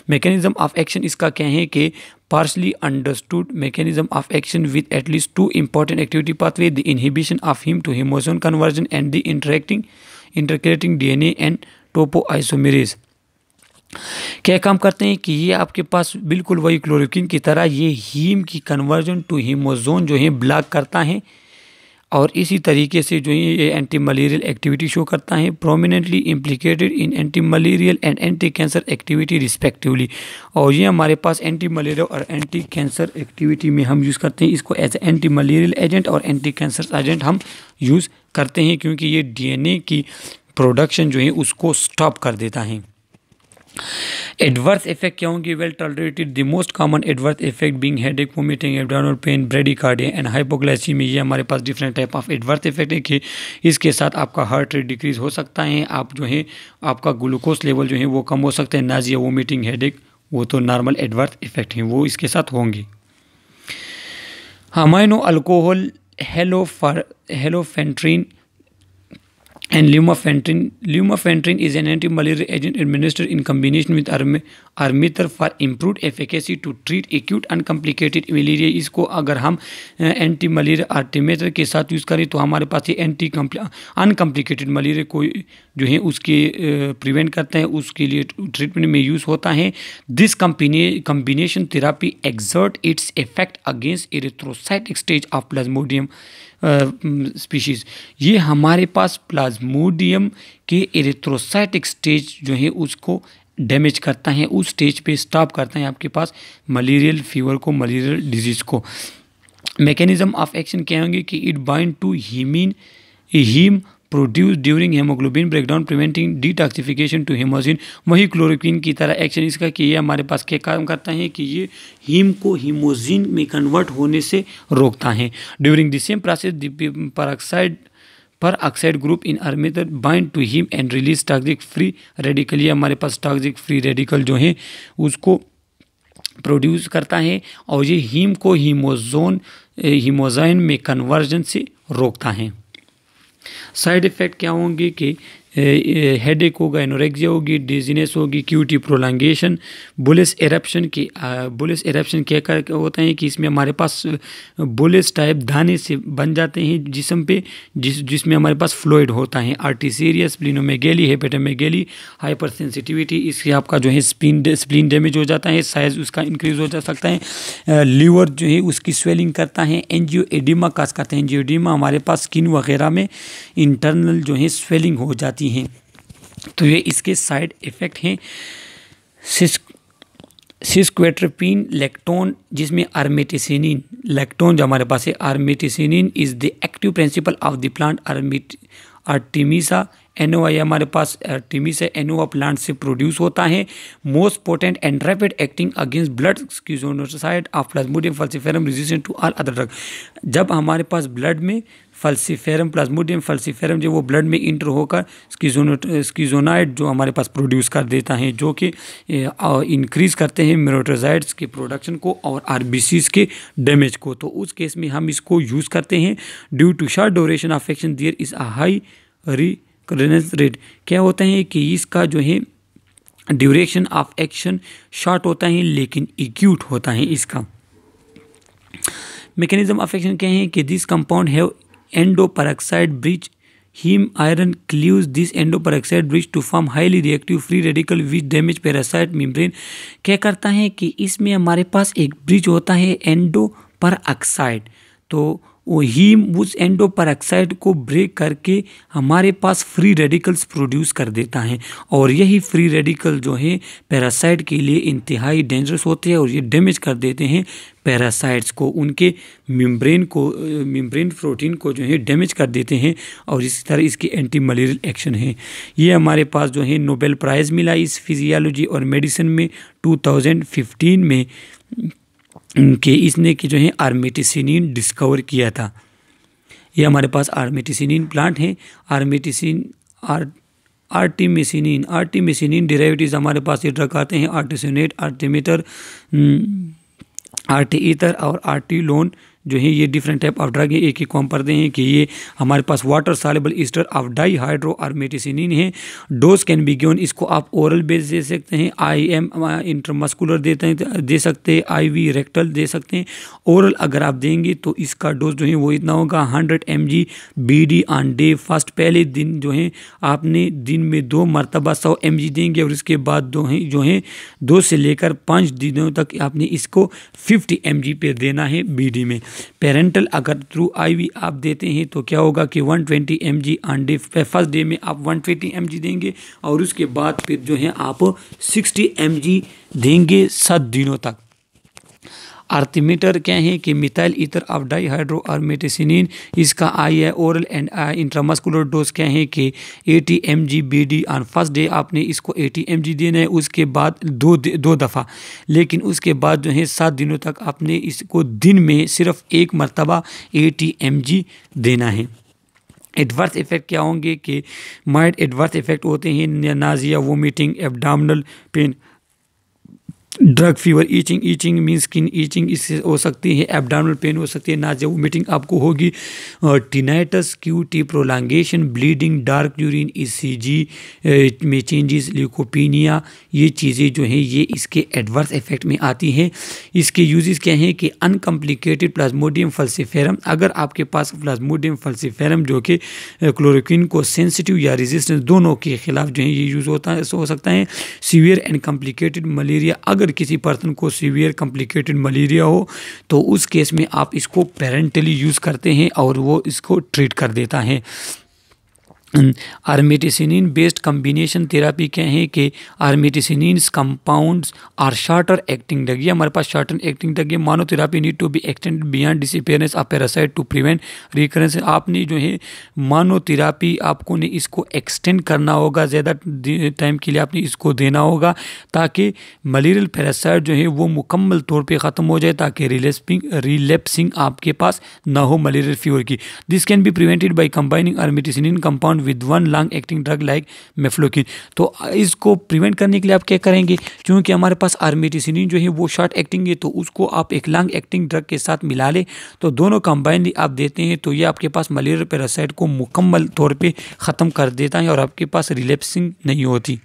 मैकेनिज्म ऑफ एक्शन इसका क्या है कि partially understood mechanism of action with at least two important activity pathway, the inhibition of heme to hemozone conversion and the intercalating DNA and topoisomerase। क्या काम करते हैं कि ये आपके पास बिल्कुल वही क्लोरोक्विन की तरह ये हीम की कन्वर्जन टू हीमोजोन जो है ब्लॉक करता है और इसी तरीके से जो है ये एंटी मलेरियल एक्टिविटी शो करता है। Prominently इम्प्लिकेटेड in anti malarial and anti cancer activity respectively. और ये हमारे पास एंटी मलेरिया और एंटी कैंसर एक्टिविटी में हम यूज़ करते हैं इसको एज एंटी मलेरियल एजेंट और एंटी कैंसर एजेंट हम यूज़ करते हैं क्योंकि ये डीएनए की प्रोडक्शन जो है उसको स्टॉप कर देता है। एडवर्स इफेक्ट क्या होंगे? Well tolerated. The most common adverse effect being headache, vomiting, abdominal pain, bradycardia and hypoglycaemia. ये हमारे पास different type of adverse effect है कि इसके साथ आपका हार्ट रेट डिक्रीज हो सकता है, आप जो है आपका ग्लूकोज लेवल जो है वो कम हो सकता है। नाजिया, वोमिटिंग, हेडेक वो तो नॉर्मल एडवर्स इफेक्ट हैं, वो इसके साथ होंगे। Amino alcohol halofantrine and lumefantrine. Lumefantrine is an anti-malarial agent administered in combination with armithr for improved efficacy to treat acute uncomplicated malaria। इसको अगर हम एंटी मलेरिया आर्टिमेटर के साथ यूज़ करें तो हमारे पास ये एंटी अनकम्प्लिकेटेड मलेरिया को जो है उसके प्रिवेंट करते हैं, उसके लिए ट्रीटमेंट में यूज़ होता है। This combination therapy exert its effect against erythrocytic stage of Plasmodium species. ये हमारे पास प्लाज्मोडियम के एरिथ्रोसाइटिक स्टेज जो है उसको डैमेज करता है, उस स्टेज पे स्टॉप करता है आपके पास मलेरियल फीवर को, मलेरियल डिजीज़ को। मैकेनिज्म ऑफ एक्शन क्या होंगे कि it bind to haem produce during haemoglobin breakdown preventing detoxification to haemozoin. वही क्लोरोक्विन की तरह एक्शन इसका कि ये हमारे पास क्या काम करता है कि ये हीम को हीमोसिन में कन्वर्ट होने से रोकता है। During the same process peroxide group in artemether bind to haem and release toxic free radical. ये हमारे पास टॉक्सिक फ्री रेडिकल जो है उसको प्रोड्यूस करता है और ये हीम को हीमोजाइन में कन्वर्जन से रोकता है। साइड इफ़ेक्ट क्या होंगे कि हेडेक होगा, एनोरेक्सिया होगी, डिजीनेस होगी, क्यूटी प्रोलॉन्गेशन, बुलिस एरप्शन क्या होता है कि इसमें हमारे पास बुलिस टाइप दाने से बन जाते हैं जिस्म पे जिसमें हमारे पास फ्लूइड होता है। आर्टिसीरिया, स्प्लिनोमेगेली, हेपेटोमेगेली, हाइपर सेंसिटिविटी, इससे आपका जो है स्प्लीन डैमेज हो जाता है, साइज उसका इंक्रीज हो जा सकता है। लीवर जो है उसकी स्वेलिंग करता है। एंजियोएडिमा काज करते हैं। एंजियोएडिमा हमारे पास स्किन वगैरह में इंटरनल जो है स्वेलिंग हो जाती हैं, तो ये इसके साइड इफ़ेक्ट हैं। सिस्क्वेट्रोपिन, लेक्टोन जिसमें आर्मिटिसिनिन, लेक्टोन जो हमारे पास है, artemisinin is the active principle of the plant artemisia annua, ये हमारे पास आर्टिमिसा एनोवा प्लांट से प्रोड्यूस होता है। Most potent and rapid acting against blood schizontocide of plasmodium falciparum resistant to all other drug. जब हमारे पास ब्लड में फल्सीफेरम Plasmodium फल्सीफेरम जो वो ब्लड में इंटर होकर स्किज़ोनाइड जो हमारे पास प्रोड्यूस कर देता है, जो कि इंक्रीज़ करते हैं मेरोटोजाइट्स के प्रोडक्शन को और आरबीसीज के डैमेज को। तो उस केस में हम इसको यूज़ करते हैं। Due to short duration of action there is a high recurrence rate. क्या होता है कि इसका जो है ड्यूरेशन ऑफ एक्शन शॉर्ट होता है लेकिन एक्यूट होता है। इसका मैकेनिज्म ऑफ एक्शन क्या है कि this compound have endoperoxide bridge haem iron cleaves this endoperoxide bridge to form highly reactive free radical which damage parasite membrane. क्या करता है कि इसमें हमारे पास एक ब्रिज होता है एंडोपेरोक्साइड, तो वो हीम उस एंडोपेरोक्साइड को ब्रेक करके हमारे पास फ्री रेडिकल्स प्रोड्यूस कर देता है और यही फ्री रेडिकल जो है पैरासाइट के लिए इंतहाई डेंजरस होते हैं और ये डैमेज कर देते हैं पैरासाइट्स को, उनके मेम्ब्रेन प्रोटीन को जो है डैमेज कर देते हैं और इस तरह इसकी एंटी मलेरियल एक्शन है। ये हमारे पास जो है नोबेल प्राइज़ मिला इस फिजियोलॉजी और मेडिसिन में 2015 में कि इसने कि जो है आर्मिटिसिनिन डिस्कवर किया था। ये हमारे पास आर्मिटिसिनिन प्लांट है। आर्टिमिसिनिन डेरिवेटिव्स हमारे पास ये ड्रग आते हैं आर्टिसिनेट, आर्टिमीटर, आर्टिईथर और आर्टिलोन जो है ये डिफरेंट टाइप ऑफ ड्रग है। एक ही को हम पढ़ते हैं कि ये हमारे पास water soluble ester of dihydro artemisinin है। डोज कैन बी गिवन, इसको आप ओरल बेस दे सकते हैं, IM इंट्रामस्कुलर दे सकते हैं, IV रेक्टल दे सकते हैं। ओरल अगर आप देंगे तो इसका डोज जो है वो इतना होगा 100 mg BD on day first. पहले दिन जो है आपने दिन में 2 मरतबा 100 mg देंगे और इसके बाद जो है 2 से लेकर 5 दिनों तक आपने इसको 50 mg पे देना है BD में। पेरेंटल अगर थ्रू IV आप देते हैं तो क्या होगा कि 120 mg on day, first day में आप 120 mg देंगे और उसके बाद फिर जो है आप 60 mg देंगे 7 दिनों तक। आर्टिमीटर क्या है कि मिथाइल ईथर ऑफ डाईहाइड्रो आर्मिटिसिनिन, इसका आई है। ओरल एंड इंट्रामस्कुलर डोज क्या है कि 80 mg BD on first day आपने इसको 80 mg देना है, उसके बाद दो दफ़ा, लेकिन उसके बाद जो है 7 दिनों तक आपने इसको दिन में सिर्फ एक मरतबा 80 mg देना है। एडवर्स इफेक्ट क्या होंगे कि माइल्ड एडवर्स इफेक्ट होते हैं, Nazia, vomiting, abdominal pen, drug fever, itching mean skin itching इससे हो सकती है, एब्डोमिनल पेन हो सकती है, नाजिया वोमिटिंग आपको होगी, tinnitus, QT prolongation, bleeding, dark urine, ECG में चेंजेस, ल्यूकोपीनिया, ये चीज़ें जो हैं ये इसके एडवर्स इफेक्ट में आती हैं। इसके यूजेस क्या हैं कि अनकम्प्लिकेटेड प्लाज्मोडियम फल्सीफेरम, अगर आपके पास प्लाज्मोडियम फल्सीफेरम जो कि क्लोरोक्विन को सेंसिटिव या रेजिस्टेंस दोनों के खिलाफ जो है ये यूज़ हो सकता है। सीवियर एंड कम्प्लिकेटेड मलेरिया, अगर किसी पर्सन को सीवियर कम्प्लिकेटेड मलेरिया हो तो उस केस में आप इसको पेरेंटली यूज़ करते हैं और वो इसको ट्रीट कर देता है। आर्मिटिसिनिन बेस्ड कम्बिनेशन थेरापी क्या है कि artemisinin compounds are shorter acting drug, ये हमारे पास शॉर्टर एक्टिंग ड्रग है। Monotherapy need to be extended beyond disappearance of parasite to prevent recurrence. आपने जो है मोनोथेरापी आपको ने इसको एक्सटेंड करना होगा, ज़्यादा टाइम के लिए आपने इसको देना होगा ताकि मलेरियल पैरासाइट जो है वो मुकम्मल तौर पे ख़त्म हो जाए, ताकि रिलैप्सिंग आपके पास ना हो मलेरियल फीवर की। This can be prevented by combining artemisinin compound with one long acting drug like mefloquine. तो इसको प्रिवेंट करने के लिए आप क्या करेंगे, क्योंकि हमारे पास आर्मिटिसिनिन जो है वो शॉर्ट एक्टिंग है, तो उसको आप एक लॉन्ग एक्टिंग ड्रग के साथ मिला ले, तो दोनों कंबाइनली आप देते हैं तो ये आपके पास मलेरिया पैरासाइट को मुकम्मल तौर पे ख़त्म कर देता है और आपके पास रिलैप्सिंग नहीं होती।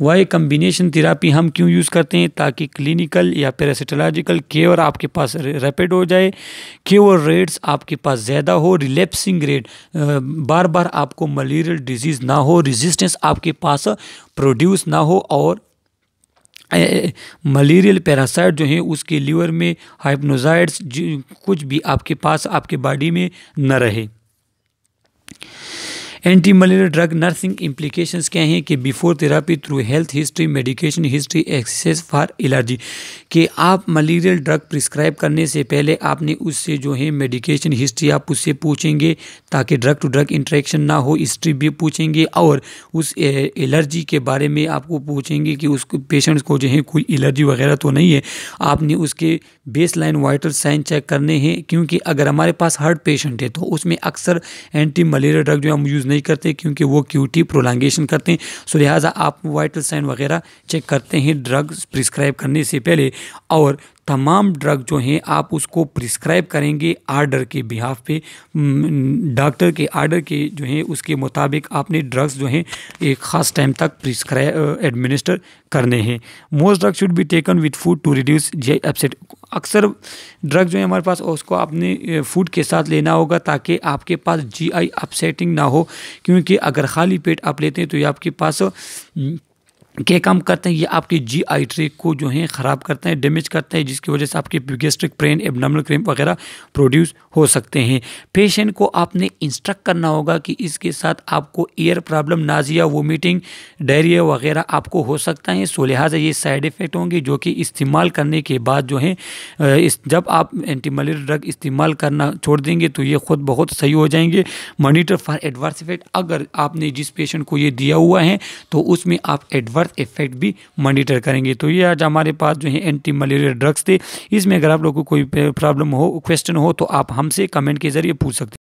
वाई कम्बिनेशन थेरापी हम क्यों यूज़ करते हैं, ताकि क्लिनिकल या पैरासिटोलॉजिकल केयर आपके पास रैपिड हो जाए, क्योर रेट्स आपके पास ज़्यादा हो, रिलैप्सिंग रेट बार बार आपको मलेरियल डिजीज़ ना हो, रेजिस्टेंस आपके पास प्रोड्यूस ना हो और मलेरियल पैरासाइट जो है उसके लीवर में हाइप्नोजाइड्स कुछ भी आपके पास आपके बॉडी में न रहे। Anti malaria drug nursing implications क्या हैं कि before therapy through health history, medication history, access for allergy, कि आप मलेरियल ड्रग प्रिस्क्राइब करने से पहले आपने उससे जो है मेडिकेशन हिस्ट्री आप उससे पूछेंगे ताकि ड्रग टू ड्रग इंटरेक्शन ना हो, हिस्ट्री भी पूछेंगे और उस एलर्जी के बारे में आपको पूछेंगे कि उस पेशेंट्स को जो है कोई एलर्जी वगैरह तो नहीं है। आपने उसके base line vital sign check करने हैं, क्योंकि अगर हमारे पास हार्ट पेशेंट है तो उसमें अक्सर एंटी मलेरिया ड्रग जो हम यूज़ नहीं करते क्योंकि वो क्यूटी प्रोलॉन्गेशन करते हैं। सो लिहाजा आप वाइटल साइन वगैरह चेक करते हैं ड्रग प्रिस्क्राइब करने से पहले, और तमाम ड्रग जो हैं आप उसको प्रिस्क्राइब करेंगे आर्डर के बिहाफ पे, डॉक्टर के आर्डर के जो है उसके मुताबिक आपने ड्रग्स जो हैं एक ख़ास टाइम तक प्रिस्क्राइब एडमिनिस्टर करने हैं। Most drug should be taken with food to reduce GI upset. अक्सर ड्रग जो है हमारे पास उसको आपने फूड के साथ लेना होगा ताकि आपके पास जीआई अपसेटिंग ना हो, क्योंकि अगर खाली पेट आप लेते हैं तो ये आपके पास क्या काम करते हैं, ये आपके जीआई ट्रैक्ट को जो है ख़राब करते हैं, डैमेज करते हैं, जिसकी वजह से आपके गैस्ट्रिक पेन, एब्डोमिनल क्रैम्प वगैरह प्रोड्यूस हो सकते हैं। पेशेंट को आपने इंस्ट्रक्ट करना होगा कि इसके साथ आपको air problem, Nazia, vomiting, diarrhoea वगैरह आपको हो सकता है। सो लिहाजा ये साइड इफ़ेक्ट होंगे जो कि इस्तेमाल करने के बाद जो है जब आप एंटी मलेरिया ड्रग इस्तेमाल करना छोड़ देंगे तो ये ख़ुद बहुत सही हो जाएंगे। मॉनिटर फॉर एडवर्स इफेक्ट, अगर आपने जिस पेशेंट को ये दिया हुआ है तो उसमें आप एडवर्स इफेक्ट भी मॉनिटर करेंगे। तो ये आज हमारे पास जो है एंटी मलेरिया ड्रग्स थे। इसमें अगर आप लोगों को कोई प्रॉब्लम हो, क्वेश्चन हो, तो आप हमसे कमेंट के ज़रिए पूछ सकते हैं।